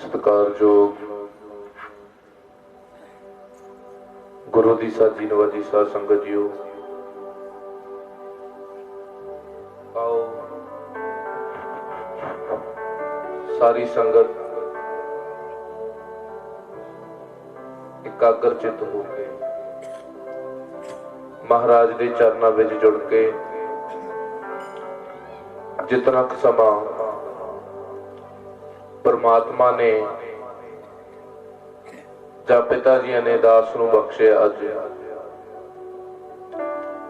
सत्कारयोग गुरु दी साजी नवाजी साध संगत जीओ, आओ सारी संगत एकाग्र चित हो के महाराज के चरणों में जुड़ के जितना समा परमात्मा ने जा पिता जी ने दास नूं बख्शे, अज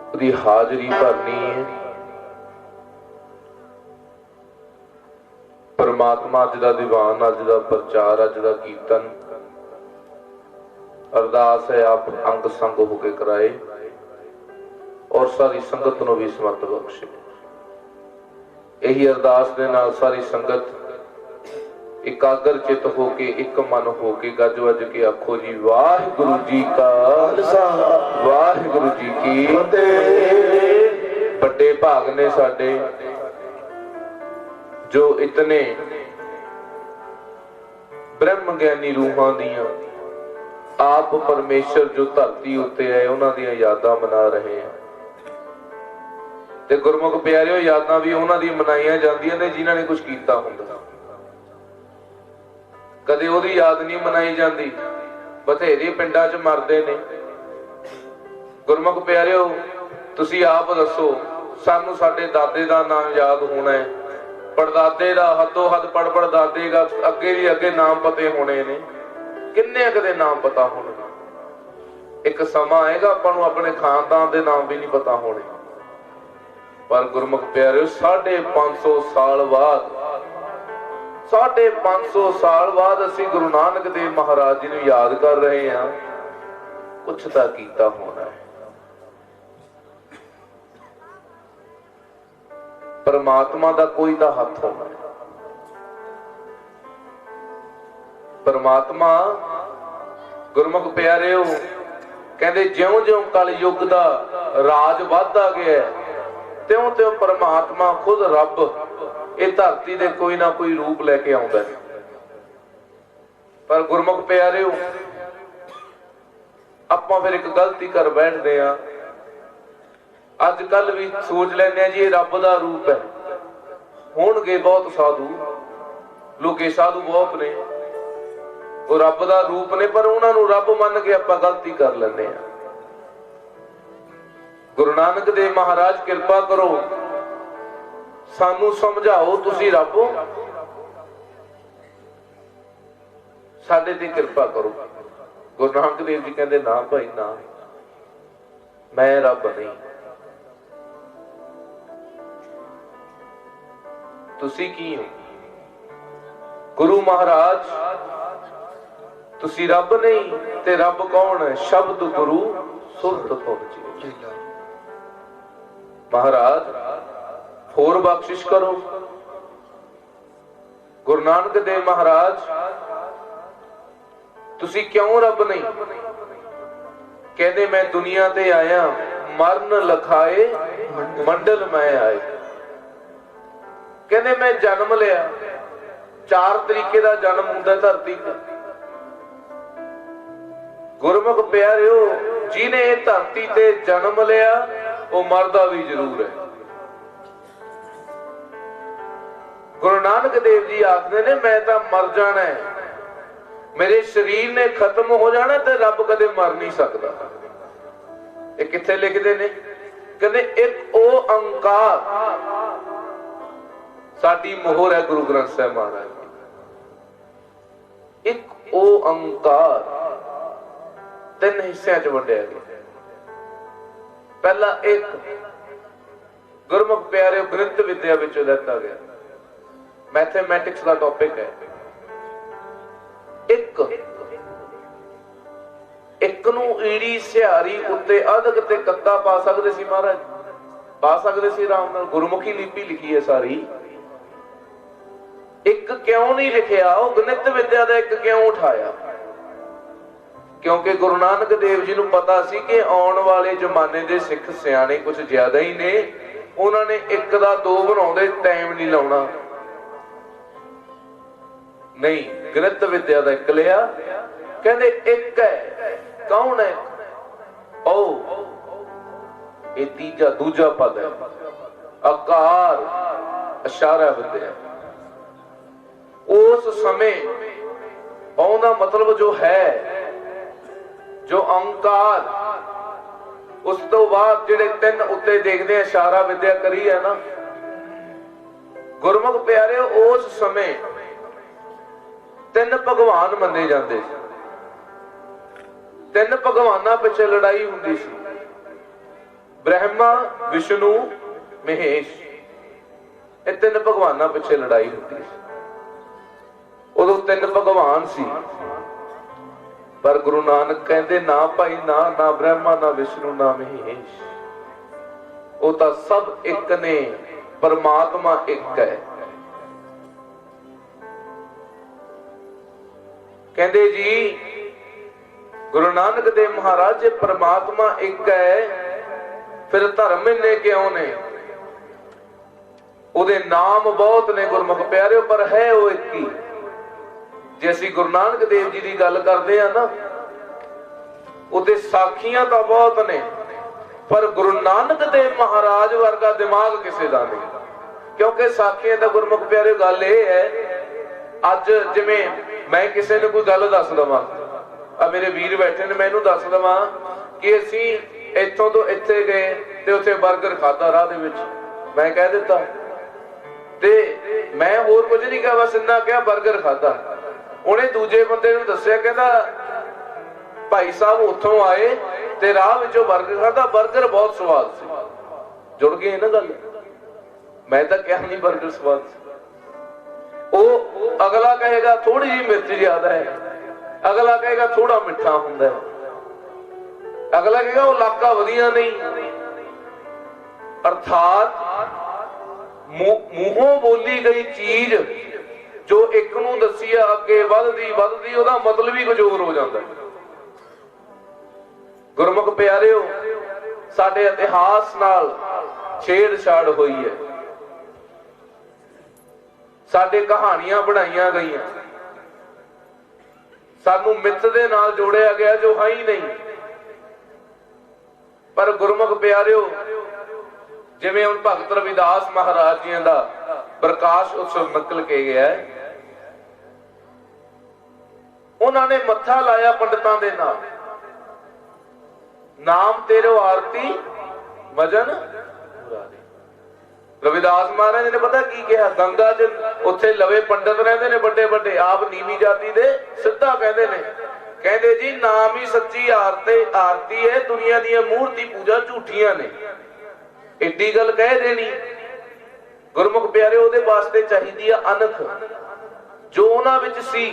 उहदी हाजरी भरनी है। परमात्मा अज दा दीवान, अज दा प्रचार, अज दा कीर्तन अरदास है आप अंग संग होके कराए और सारी संगत नूं भी समर्थ बख्शे। यही अरदास दे नाल सारी संगत एकाग्र चित होके एक मन होके गज वज के आखो जी वाहिगुरु जी का खालसा वाहिगुरु जी की फतेह। बड़े भाग ने साडे जो इतने ब्रह्म ज्ञानी रूहां दियां आप परमेश्वर जो धरती उत्ते है उन्हां दियां यादां मना रहे हैं। ते गुरमुख प्यारिओ यादां भी उन्हां दी मनाईयां जांदियां ने जिन्हां ने कुछ कीता हुंदा। कदे ओहदी याद नहीं मनाई जाती। बथेरे पिंडां च मरदे ने। गुरमुख प्यारिओ तुसीं आप दसो, सानू साडे दादे दा नाम याद होना है, पड़दादे दा हदो हद पड़ दादे दा अगे भी अगे नाम पते होने ने, किन्ने कदे नाम पता होने। एक समा आएगा आपां नूं अपने खानदान दे नाम भी नहीं पता होने। पर गुरमुख प्यारिओ 550 साल बाद 550 साल बाद असी गुरु नानक देव महाराज जी नूं याद कर रहे हैं। कुछ तां कीता होना है। परमात्मा दा कोई तां हथ होना है। परमात्मा गुरमुख प्यारिओ कहंदे ज्यों ज्यों कल युग दा राज वधदा गया त्यों त्यों परमात्मा खुद रब ये धरती दे कोई ना कोई रूप लेके आउंदा है। पर गुरमुख प्यारिओ आपां फिर एक गलती कर बैठदे आ। अज कल भी सोच लैंदे जी ये रब दा रूप है। होणगे बहुत साधु, लोके साधु बहुत ने, वो रब दा रूप ने, पर उन्हां नूं रब मन के आपां गलती कर लैंदे आ। गुरु नानक देव महाराज किरपा करो, सानू समझाओ तुसी रब हो, साडे ते किरपा करो। गुरु नानक देव जी कहंदे ना भाई ना, मैं रब नहीं, तुसी की हो। गुरु महाराज तुसी रब नहीं ते रब कौन है? शब्द गुरु सुरत तुम जी। महाराज होर बख्शिश करो। गुरु नानक देव महाराज तुसी क्यों रब नहीं? कहते मैं दुनिया ते आया मरण लखाए मंडल मैं आए। कहते मैं जन्म लिया, 4 तरीके का जन्म हुंदा धरती ते। गुरमुख प्यारिओ जिन्हें धरती ते जन्म लिया वो मरदा भी जरूर है। गुरु नानक देव जी आखदे ने मैं तां मर जाना है, मेरे शरीर ने खत्म हो जाना, ते रब कदे मर नहीं सकता। ये कित्थे लिखदे ने? कहंदे एक ओ अंकार साडी मोहर है गुरु ग्रंथ साहिब महाराज। एक ओ अंकार 3 हिस्सिਆਂ ਚ वंडिया गया। पहला एक गुरमुख प्यारे गणित विद्या विचों लैता गया, मैथमेटिक्स का टॉपिक है। एक नूं ईड़ी सिहारी उत्ते अधक ते कत्ता पा सकदे सी महाराज, पा सकदे सी आराम नाल। गुरमुखी लिपि लिखी है सारी। एक क्यों नहीं लिखिया? वो गणित विद्या का एक क्यों उठाया? क्योंकि गुरु नानक देव जी नूं पता सी कि आउण वाले जमाने दे सिख सियाणे कुछ ज्यादा ही ने। उन्होंने 1 दा 2 बनाउंदे टाइम नहीं लाउणा। नहीं, गणित विद्या का एक लिया, कहते एक है, कौन है? ओ ये तीजा दूजा पद है, आकार इशारा विद्या। उस समय औदा मतलब जो है, जो अंकार, उस तो बाद जिहड़े तीन उत्ते देखते हैं इशारा विद्या करी है ना, गुरमुख प्यारे उस समय तीन भगवान मन्ने जाते, तीन भगवाना पिछे लड़ाई हुंदी सी, ब्रह्मा विष्णु महेश, ये तीन भगवाना पिछे लड़ाई हुंदी सी। उदों तीन भगवान सी, पर गुरु नानक कहते ना भाई ना, ना ब्रह्मा ना विष्णु ना महेश, वो तो सब एक ने, परमात्मा एक है। कहते जी गुरु नानक देव महाराज जे परमात्मा एक है, फिर धर्म इन्ने क्यों ने? उहदे नाम बहुत ने गुरमुख प्यारे, पर है वो एक ही। जे असीं गुरु नानक देव जी की गल करते हैं ना, उहदे साखियां तो बहुत ने, पर गुरु नानक देव महाराज वर्गा दिमाग किसी का नहीं। क्योंकि साखियां तो गुरमुख प्यारे गल यह है, अज जिवें मैं किसी ने कोई गल दस दवां, मेरे वीर बैठे ने, मैं दस दवां कि असीं इत्थों तो इत्थे गए ते उत्थे बर्गर खाता राह दे विच, मैं कह दिता ते मैं होर कुछ नहीं कहा, बस इन्ना कहा बर्गर खाता। उन्हें दूजे बंदे नूं दस्सिया, कहंदा भाई साहब उत्थों आए ते राह विचों बर्गर खाता, बर्गर बहुत स्वाद सी। जुड़ गए ना गल, मैं तो क्या नहीं बर्गर स्वाद सी। वो अगला कहेगा थोड़ी जी मिर्च ज्यादा है, अगला कहेगा थोड़ा मिठा हुंदा है, अगला कहेगा वो इलाका वधिया नहीं। अर्थात मूहों बोली गई चीज जो एक नूं दसी अगे वधदी वधदी, ओहदा मतलब ही कुछ होर हो जाता है। गुरमुख प्यारिओ, साडे इतिहास नाल छेड़छाड़ हुई है, साडे कहानियां बनाईयां गईयां, सानू मिथ दे नाल जोड़िया गया जो है ही नहीं। पर गुरमुख प्यारिओ, जिवें हुण भगत रविदास महाराज जी का प्रकाश उत्सव निकल के गया है, उन्होंने मत्था लाया पंडितां दे नाल, नाम तेरो आरती मजन मुरारी। रविदास महाराज ने पता की कहा, गंगा च उत्थे लवे पंडित रहंदे ने बड़े बड़े, आप नीवी जाति दे सिद्धा कहंदे ने, कहंदे जी नाम ही सच्ची आरती है, दुनिया दी मूर्ति पूजा झूठियां ने। एडी गल कह देनी। गुरमुख प्यारे, ओदे वास्ते चाहिदी है अनख जो उन्हां विच सी।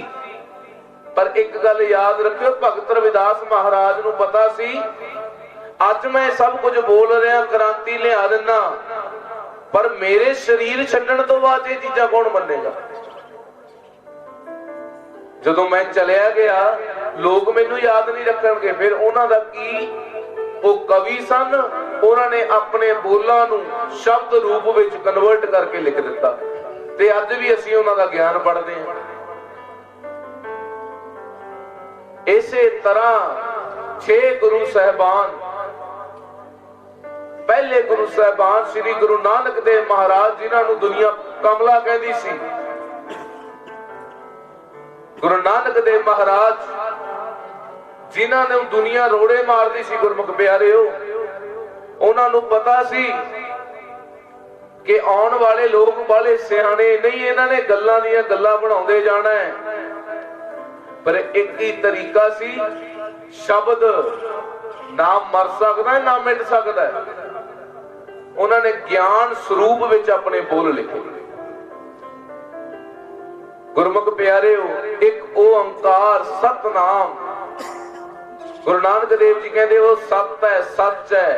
पर एक गल याद रखियो, भगत रविदास महाराज नूं पता सी अज मैं सब कुछ बोल रहा, क्रांति लिया दिना, पर मेरे शरीर छड्डण तो बाद ये चीजां कौन मन्नेगा? जदों मैं चलिया गया लोग मैनू याद नहीं रखणगे, फिर उन्हां दा की? वो कवि सन, उन्होंने अपने बोलां नूं शब्द रूप विच कन्वर्ट करके लिख दिता, ते अज भी असीं उन्हां दा ज्ञान पढ़दे हां। इसे तरह 6 गुरु साहबान, पहले गुरु साहबान श्री गुरु नानक देव महाराज, जिन्होंने दुनिया कमला कहती सी, गुरु नानक देव महाराज जिन्होंने दुनिया रोड़े मारती सी। गुरमुख प्यारिओ, उन्होंने पता सी कि आने वाले लोग वाले सियाने नहीं, इन्होंने गल्लां दीयां गल्लां बनाउंदे जाना है, पर एक ही तरीका सी, शब्द ना मर सकता है ना मिट सकता है। उन्होंने ज्ञान स्वरूप विच अपने बोल लिखे। गुरमुख प्यारिओ, एक ओंकार सतनाम, गुरु नानक देव जी कहते वो सत है, सच है।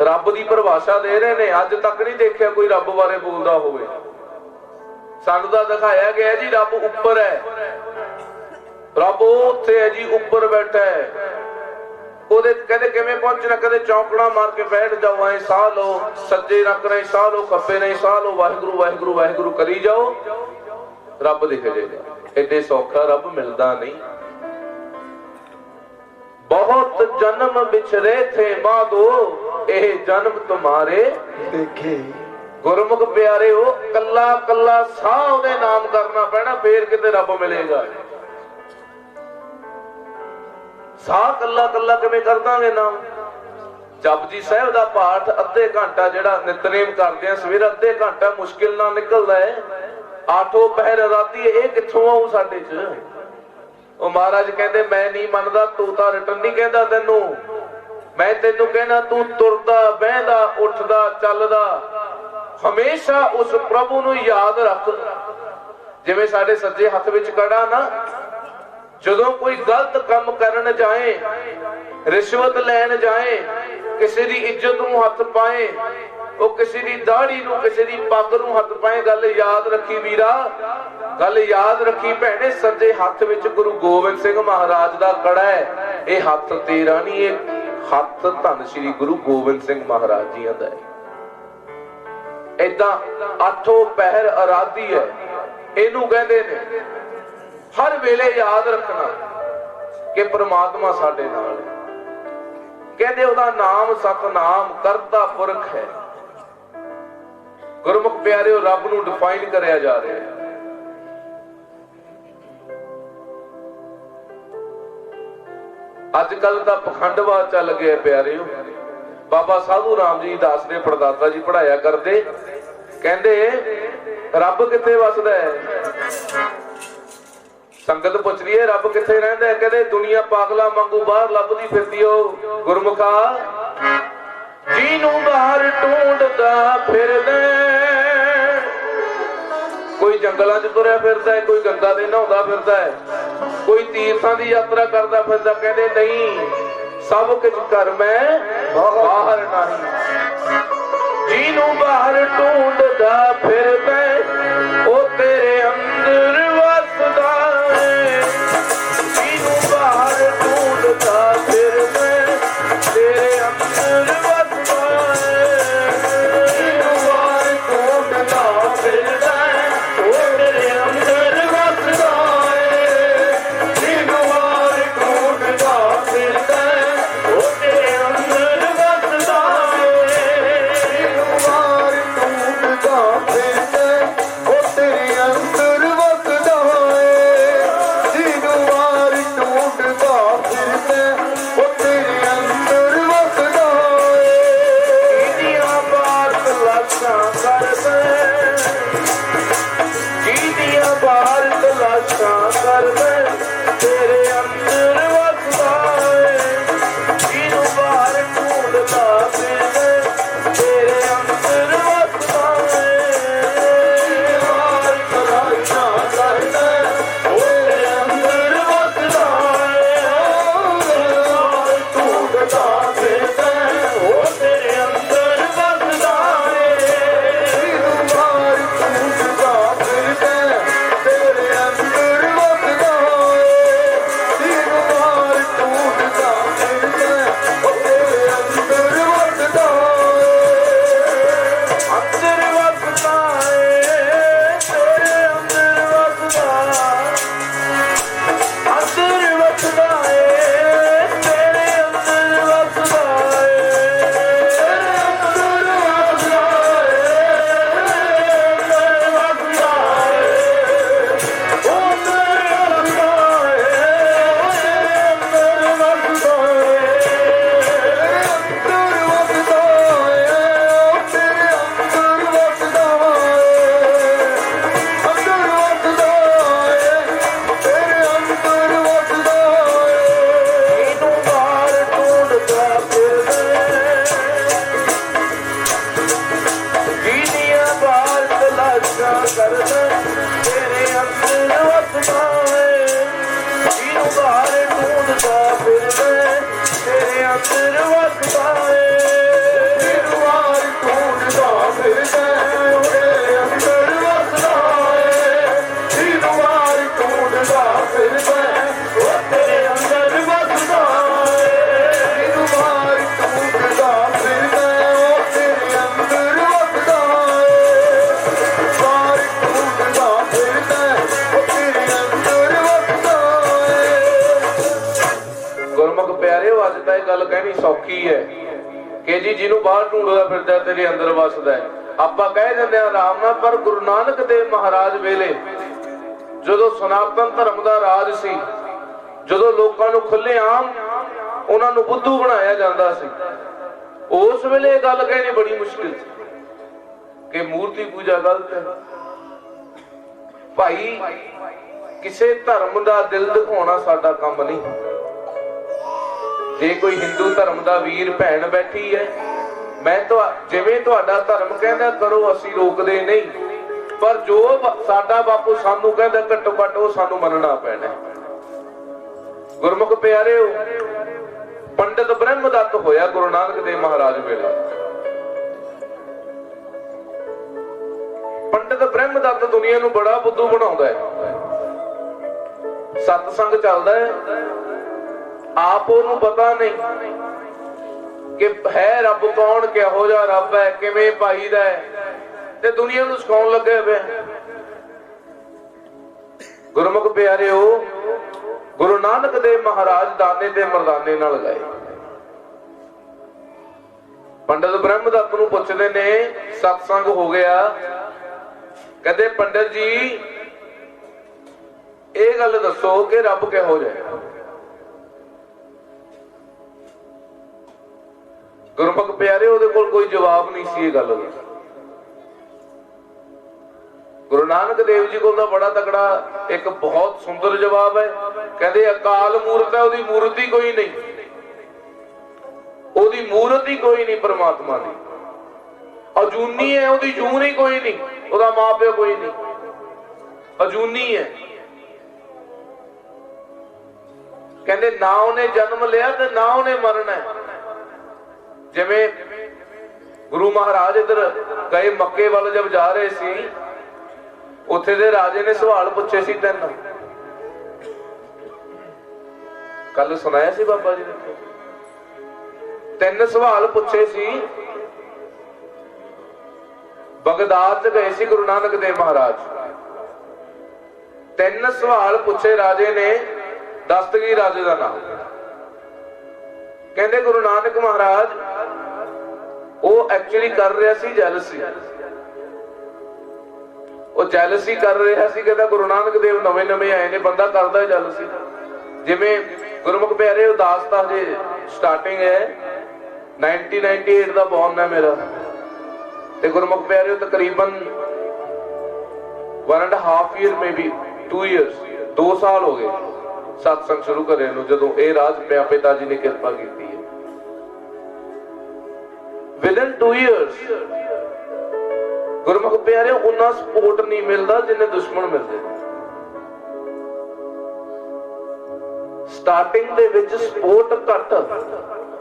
रब की परिभाषा दे रहे ने, अज तक नहीं देखा कोई रब बारे बोलता होवे। सानू तां दिखाया गया जी रब उपर है, रब उत्थे है जी, उपर बैठा है। ਉਹਦੇ ਕਹਿੰਦੇ ਕਿਵੇਂ ਪਹੁੰਚਣਾ, ਕਦੇ ਚੌਂਕੜਾ ਮਾਰ ਕੇ ਬੈਠ ਜਾਓ, ਐ ਸਾਹ ਲਓ, ਸੱਜੇ ਨੱਕ ਨਹੀਂ ਸਾਹ ਲਓ, ਖੱਬੇ ਨਹੀਂ ਸਾਹ ਲਓ, ਵਾਹਿਗੁਰੂ ਵਾਹਿਗੁਰੂ ਵਾਹਿਗੁਰੂ ਕਰੀ ਜਾਓ। रब दिख जाएगा। एडे सौखा रब मिलता नहीं। बहुत जन्म बिछरे थे माधो, यह जन्म तुम्हारे देखे। गुरमुख प्यारे हो, कला कला साह उहदे नाम करना पैना, फिर किते रब मिलेगा। साह कला कला किवें कर दांगे नाम? जपजी साहिब दा पाठ अद्धे घंटा जिहड़ा नितनेम करदे आ सवेरे, अद्धे घंटा मुश्किल नाल निकलदा है। आठों पहर राती ये कित्थों आऊ साडे च? ਉਹ महाराज कहते मैं नहीं मनदा, तू तो रिटर्न नहीं कहता तेनू, मैं तेनू कहना तू तुरदा बहदा उठदा चलदा हमेशा उस प्रभु नू याद रख। जिवें साडे सज्जे हथ विच कड़ा ना, जदों कोई गलत काम करन जाए, रिश्वत लैन जाए, किसी दी इज्जत नू हथ पाए, वो किसी दी दाढ़ी नू किसी दी पग नू हथ पाए, गल याद रखी वीरा, गल याद रखी भैणे, सज्जे हथ विच गुरु गोबिंद सिंह महाराज दा कड़ा है। ये हथ तेरा नहीं, ये हथ धन श्री गुरु गोबिंद सिंह महाराज जी दा है। ऐदां आठों पहर आराधी है, इनू कहंदे ने। हर वेले याद रखना कि परमात्मा साडे नाल है। कहंदे उहदा नाम सतनाम करता पुरख है। गुरमुख प्यारे रब नू डिफाइन करया जा रहा है। अजकल तो पखंडवाद चल गया प्यारे। बाबा साधू राम जी दास ने पड़दाता जी पढ़ाया करते, कहते रब किथे वसदा है? संगत पुछ रही है रब किथे रहिंदा है? कहते दुनिया पागला वांगू बाहर लभदी फिरदी हो गुरमुखा, जीनू बाहर ढूंढदा फिरदा। कोई जंगलों च तुरया फिरदा है, कोई गंगा दे नहाउंदा फिरदा है, कोई तीर्थां दी यात्रा करदा फिरदा। कहंदे नहीं, सब कुछ कर मैं बाहर नहीं। जीनू बाहर ढूंढदा फिरदा ओ तेरे अंदर वसदा है। जीनू बाहर ढूंढदा फिरदा तेरे अंदर वसदा है। जीनू बाहर ढूंढदा फिरदा गल कहनी सौखी है कि जी जिन्हों बाहर ढूंढदा फिरदा तेरे अंदर वसदा है, आपां कह दिंदे आ आराम नाल। पर गुरु नानक देव महाराज वेले जदों सनातन धर्म दा राज सी, जदों लोकां नूं खुलेआम उन्हां नूं बुद्धू बनाया जांदा सी, उस वेले ये गल कहनी बड़ी मुश्किल सी कि मूर्ति पूजा गलत है। भाई किसी धर्म का दिल दिखाना साडा काम नहीं। जे कोई हिंदू धर्म का वीर भैन बैठी है, मैं तो जिवें तुहाडा धर्म कहंदा करो, असीं रोकदे नहीं, पर जो साडा बापू सानू कहंदा घट्टो घट्ट वो सानू मनना पैना। गुरमुख प्यारे, पंडित ब्रह्मदत्त होया गुरु नानक देव महाराज वेले। पंडित ब्रह्मदत्त दुनिया नूं बड़ा बुद्धू बनाउंदा है। सत्संग चलदा है, आप ओनू पता नहीं कि है रब कौन, किहो जिहा रब है, किवें पाईदा है, ते दुनिया नूं सिखाउण लगे पिया। गुरमुख प्यारे हो, गुरु नानक देव महाराज दाने ते मरदाने नाल गए। पंडित ब्रह्मदत्त नूं पुछदे ने, सत्संग हो गया, कहते पंडित जी ये गल दसो कि रब किहो जिहा। गुरमुख प्यारे उहदे कोल कोई जवाब नहीं सी। गल गुरु नानक देव जी को बड़ा तगड़ा एक बहुत सुंदर जवाब है। कहते अकाल मूरत है, उहदी मूर्त ही कोई नहीं, उहदी मूरत ही कोई नहीं परमात्मा दी। अजूनी है, उहदी जून ही कोई नहीं, उहदा मां प्यो कोई नहीं, अजूनी है। कहते ना उन्हें जन्म लिया ते ना उन्हें मरना है। जिवें गुरु महाराज इधर गए मक्के वाल जब जा रहे सी, उत्थे दे राजे ने सवाल पूछे सी तीन। कल सुनाया सी बाबा जी ने, तीन सवाल पूछे सी। बगदाद च गए सी गुरु नानक देव महाराज, तीन सवाल पूछे राजे ने। दस्तगी राजे का नाम। कहते गुरु नानक महाराज वो एक्चुअली कर रहा सी जैलसी, वो जैलसी कर रहा सी। कहता गुरु नानक देव नवे नवे आए ने, बंदा करता है जैलसी। जिवें गुरमुख प्यारे उदास दा जे स्टार्टिंग है, 1998 का बॉर्न है मेरा, ते गुरमुख प्यारे तकरीबन 1.5 ईयर में भी 2 ईयर्स 2 साल हो गए सत्संग शुरू करे जदों ये राज पिया पिता जी ने कृपा की है। विदिन 2 ईयर्स गुरमुख प्यारे उन्ना सपोर्ट नहीं मिलता जिन्हें दुश्मन मिलते। स्टार्टिंग दे विच सपोर्ट घट,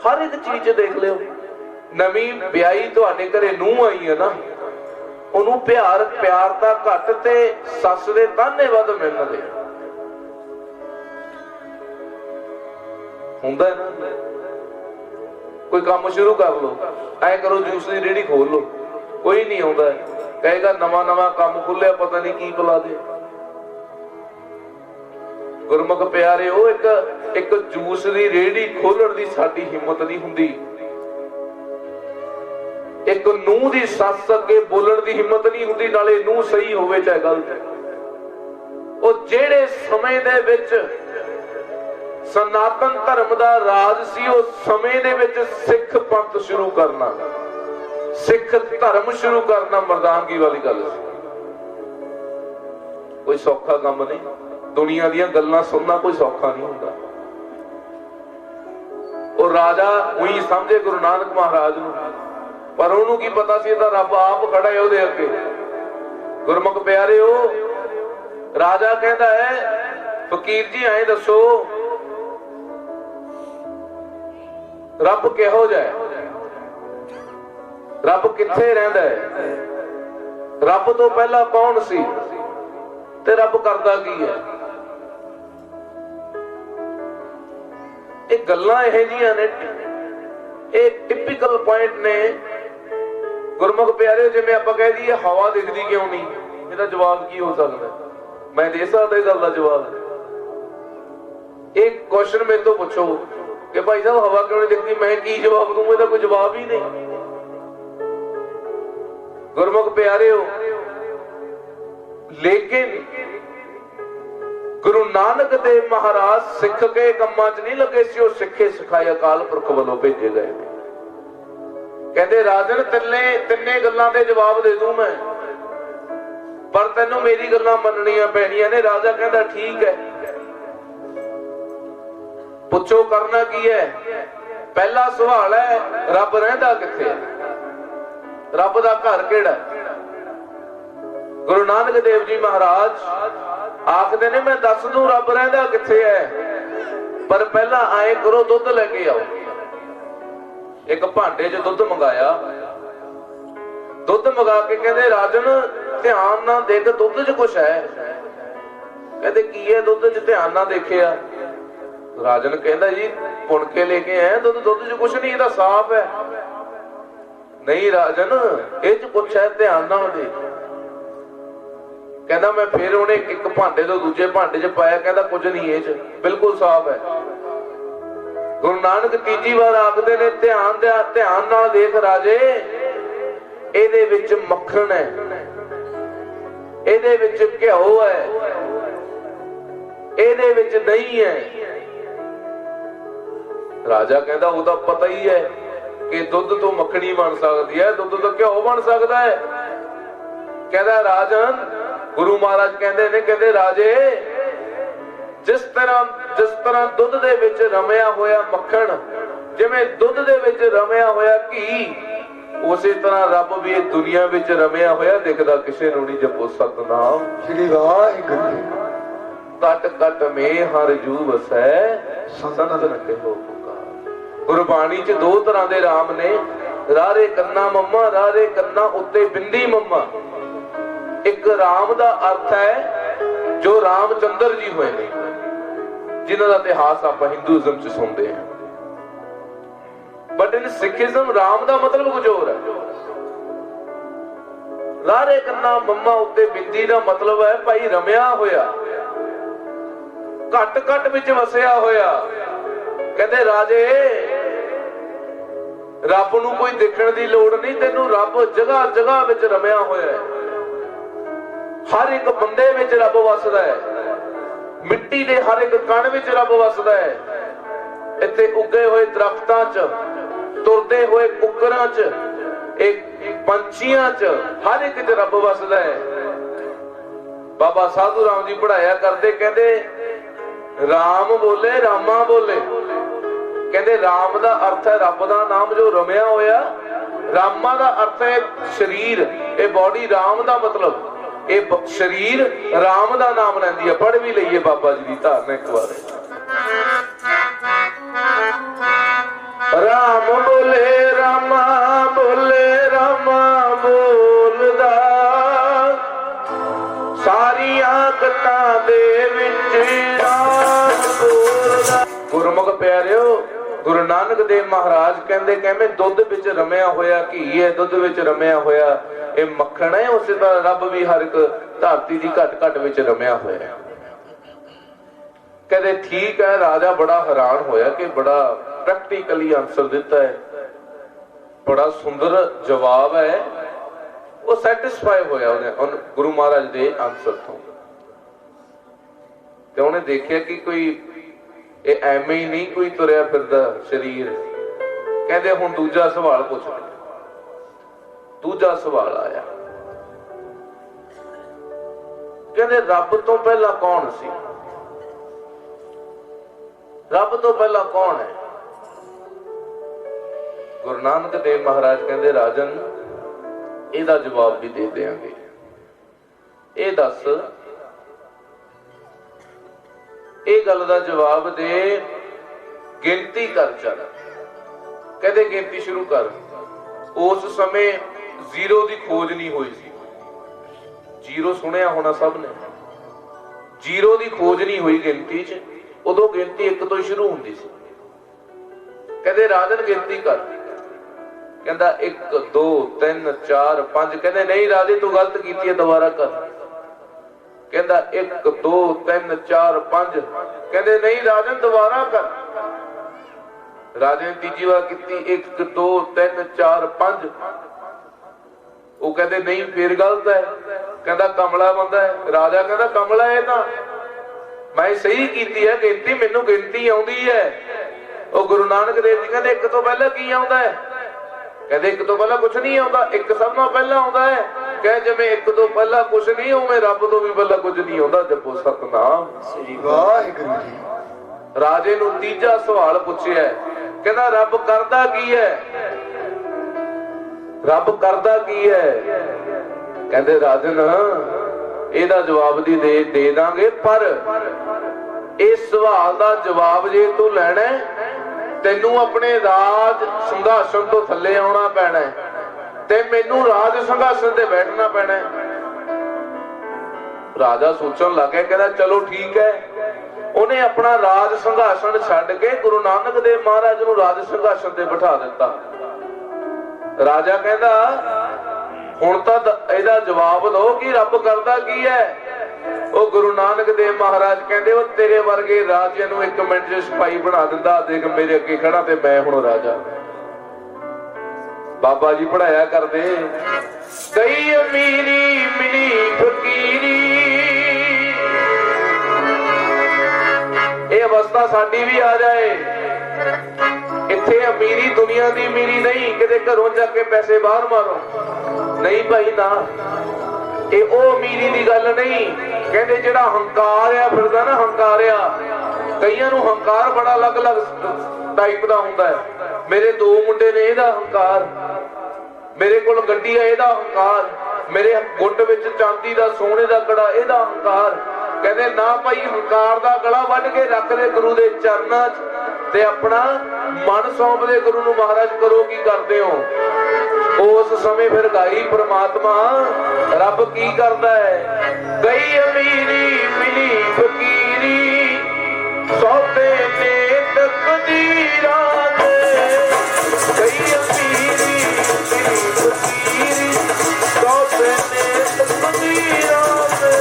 हर एक चीज देख लियो। नवी ब्याई तुहाडे घरे नूंह आई है ना, उन्होंने प्यार प्यार दा घट ते सस दे ताने वध मिलणगे। हुंदा है ना, कोई काम शुरू कर लो, ऐ करो जूस की रेहड़ी खोल लो, कोई नहीं आउंदा, कहेगा नवा नवा काम खुलिया पता नहीं की पिला दे। गुरमुख प्यारे हो, एक जूस की रेहड़ी खोलण दी साडी हिम्मत नहीं हुंदी, एक नूह दी सस अगे बोलण दी हिम्मत नहीं हुंदी, नाले नूह सही होवे चाहे गलत। ओ जेड़े समय दे विच सनातन धर्म दा राज सी, उस समय दे विच सिख पंथ शुरू करना, सिख धर्म शुरू करना मर्दानगी वाली गल सी। कोई सौखा काम नहीं, दुनिया दीयां गल्लां सुनना कोई सौखा नहीं हुंदा। और राजा उही समझे गुरु नानक महाराज नूं, पर उन्होंने की पता सी तां रब आप खड़ा है उहदे अगे। गुरमुख प्यारे हो, राजा कहता है फकीर जी ऐ दसो रब किहो जिहा है, रब किथे रहिंदा है, रब तो पहला कौन सी ते रब करदा की है। ये गल्लां इहो जिहियां ने, ये टिपिकल पॉइंट ने। गुरमुख प्यारे जिवें आपां कह दईए हवा दिखदी क्यों नहीं, ਇਹਦਾ जवाब की हो सकता है? मैं दे सकदा इस गल दा जवाब? एक क्वेश्चन मेरे तो पूछो, कि भाई साहब हवा क्यों नहीं दिखती, मैं की जवाब दूं, ਇਹਦਾ कोई जवाब ही नहीं। गुरमुख प्यारे हो, लेकिन गुरु नानक देव महाराज सिख के कम्मां च नहीं लगे सी, सिखे सिखाए अकाल पुरख वालों भेजे गए। कहते राजन तिन्ने गल्लां दे जवाब दे दूं मैं, पर तैनू मेरी गल्लां मननियां पैणियां ने। राजा कहता ठीक है, पुछो करना की है। पहला सवाल है रब रहिंदा किथे है, रब दा घर किहड़ा। गुरु नानक देव जी महाराज आखदे ने मैं दस दूं रब रहिंदा किथे है, पर पहला आए करो दुध लेके आओ। एक भांडे च दुध मंगाया, दुध मंगा के कहते राजन ध्यान ना देख दुध च कुछ है। कहते की है दुध च, ध्यान ना देखिया। राजन कहता जी पुन के लेके आए दुध, दुध च कुछ नहीं, ये साफ है। नहीं राजन ये च कुछ है, ध्यान ना देख। कहता मैं फिर उन्हें एक भांडे तो दूजे भांडे च पाया, कहता कुछ नहीं ये च, बिल्कुल साफ है। गुरु नानक तीजी बार आखदे ने ध्यान नाल देख राजे, ਇਹਦੇ ਵਿੱਚ ਮੱਖਣ ਹੈ, ਇਹਦੇ ਵਿੱਚ ਘਿਓ ਹੈ, ਇਹਦੇ ਵਿੱਚ ਦਹੀਂ ਹੈ। ਰਾਜਾ ਕਹਿੰਦਾ ਉਹ ਤਾਂ ਪਤਾ ਹੀ ਹੈ ਕਿ ਦੁੱਧ ਤੋਂ ਮੱਖਣੀ ਬਣ ਸਕਦੀ ਹੈ, ਦੁੱਧ ਤੋਂ ਘਿਓ ਬਣ ਸਕਦਾ ਹੈ। ਕਹਿੰਦਾ ਰਾਜਨ, ਗੁਰੂ ਮਹਾਰਾਜ ਕਹਿੰਦੇ ਨੇ, ਕਹਿੰਦੇ ਰਾਜੇ ਜਿਸ ਤਰ੍ਹਾਂ ਦੁੱਧ ਦੇ ਵਿੱਚ ਰਮਿਆ ਹੋਇਆ ਮੱਖਣ, ਜਿਵੇਂ ਦੁੱਧ ਦੇ ਵਿੱਚ ਰਮਿਆ ਹੋਇਆ ਘੀ, ਉਸੇ ਤਰ੍ਹਾਂ ਰੱਬ ਵੀ ਇਹ ਦੁਨੀਆ ਵਿੱਚ ਰਮਿਆ ਹੋਇਆ ਦਿਖਦਾ ਕਿਸੇ ਨੂੰ ਨਹੀਂ। ਜਪੋ ਸਤਨਾਮ ਸ੍ਰੀ ਵਾਹਿਗੁਰੂ। ਕਟ ਕਟ ਮੇ ਹਰ ਜੂ ਵਸੈ, ਸੰਤਨ ਕਹਿਓ ਪੁਕਾਰ। ਗੁਰਬਾਣੀ ਚ ਦੋ ਤਰ੍ਹਾਂ ਦੇ ਰਾਮ ਨੇ, ਰਾਰੇ ਕੰਨਾ ਮੰਮਾ, ਰਾਰੇ ਕੰਨਾ ਉੱਤੇ ਬਿੰਦੀ ਮੰਮਾ। ਇੱਕ ਰਾਮ ਦਾ ਅਰਥ ਹੈ ਜੋ ਰਾਮਚੰਦਰ ਜੀ ਹੋਏ ਨੇ, ਜਿਨ੍ਹਾਂ ਦਾ ਇਤਿਹਾਸ ਆਪਾਂ ਹਿੰਦੂਇਜ਼ਮ ਚ ਸੁਣਦੇ ਹਾਂ। बट इन सिखिज्म राम का मतलब कुछ और है। लारे कन्ना मम्मा उत्ते बिंदी का मतलब है भाई रमिया होया, घट घट विच वसिया होया। कहते राजे रब नूं कोई देखण दी लोड़ नहीं, तेनू रब जगह जगह विच रमिया होया है। हर एक बंदे विच रब वसदा है, मिट्टी दे हर एक कण विच रब वसदा है। इत्थे उगे होए दरख्तां च, तुरदे हुए कुकरां च, एक पंछियां च, हर एक च रब वसदा है। बाबा साधु राम जी पढ़ाया करते, कहते राम बोले रामा बोले। कहते राम दा अर्थ है रब दा नाम जो रमिया होया, रामा दा अर्थ है शरीर, ये बॉडी राम दा मतलब ये शरीर राम दा नाम लैंदी है। पढ़ भी लईए बाबा जी दी धारना एक बार। राम बोले रामा बोले रामा बोलदा, सारियां गल्लां दे विच राम बोलदा। गुरमुख प्यारिओ, गुरु नानक देव महाराज कहंदे कहमे दुध विच रमिया होया घी है, दुध विच रमिया होया ये मक्खण है। उसे तरह रब भी हर एक धरती दी घट घट विच रमिया होया। कहते ठीक है। राजा बड़ा हैरान होया कि बड़ा प्रैक्टिकली आंसर दिता है, बड़ा सुंदर जवाब है। वो सैटिस्फाई होया उन्हें गुरु महाराज दे आंसर तो। उन्हें देखिया कि कोई एवें ही नहीं कोई तुरया फिरदा शरीर। कहते हुण दूजा सवाल पूछ। दूजा सवाल आया, कहते रब तो पहला कौन सी? रब तो पहला कौन है? गुरु नानक देव महाराज कहते राजन ਇਹਦਾ जवाब भी दे देंगे। ਇਹ दस ਇਹ गल का जवाब दे, गिनती कर चल। कहते गिनती शुरू कर। उस समय जीरो की खोज नहीं हुई सी। जीरो सुनिया होना सब ने, जीरो की खोज नहीं हुई गिनती च। उदों गिनती एक तो शुरू होंदी सी। कहते राजन गिनती कर। कहता 1 2 3 4 5। कहते नहीं राजे तू गलत की है, दोबारा कर। कहता 1 2 3 4 5। कहते नहीं राजन दोबारा कर। राजे ने तीजी बार की 1 2 3 4 5 वो कहते नहीं फिर गलत है, कहता कमला बंदा है। राजा कहता कमला है ना, मैं सही की है गिनती, मैनू गिनती आउंदी है। वो गुरु नानक देव जी कहते 1 तो पहला की आउंदा है, कहते 1 तो पहला कुछ नहीं आउंदा, 1 सब नाल पहला आउंदा है। कह जिवें 1 तो पहला कुछ नहीं उवें रब तो भी पहला कुछ नहीं आउंदा। जपो सतनाम श्री वाहिगुरू जी। राजे नूं तीजा सवाल पुछिया, कहता रब करदा की है, रब करदा की है। कहते राजन ਇਹਦਾ जवाब दे दांगे, पर इस सवाल का जवाब जे तू लेना तेनू अपने राज संघासन तो थले आना पैना ते मैनू राज संघासन ते बैठना पैना। राजा सोचन लग गया, कहता चलो ठीक है। उन्हें अपना राज संघासन छड्ड के गुरु नानक देव महाराज नूं राज संघासन ते बिठा दिता। राजा कहता हुण तां इहदा जवाब दो कि रब करदा की है। वो गुरु नानक देव महाराज कहते वो तेरे वर्गे राजे नूं 1 मिनट च सिपाही बना दिंदा, देख मेरे अगे खड़ा ते मैं हुण राजा। बाबा जी पढ़ाया करदे, कई अमीरी मिली फकीरी, ये अवस्था साडी भी आ जाए। इत्थे अमीरी दुनिया दी अमीरी नहीं, किते घरों जाके पैसे बाहर मारो, नहीं भाई ना, ये ओ अमीरी दी गल नहीं। कहते जिहड़ा हंकार आ फिरदा ना, हंकार आ कईयां नूं हंकार बड़ा अलग अलग टाइप दा हुंदा है। मेरे 2 मुंडे ने इहदा हंकार, मेरे कोल गड्डी है इहदा हंकार, मेरे गुੱਟ विच चांदी दा सोने दा कड़ा इहदा हंकार। कहते ना भाई हंकार दा गला वड्ड के रख दे गुरु दे चरनां च ते अपना मन सौंप दे गुरु नूं। महाराज करो की करदे हो? उस समय फिर गाई परमात्मा रब की करदा है, कई अमीरी मिली फकीरी, सौदे ने तकदीरां दे, कई अमीरी मिली फकीरी, सौदे ने तकदीरां दे।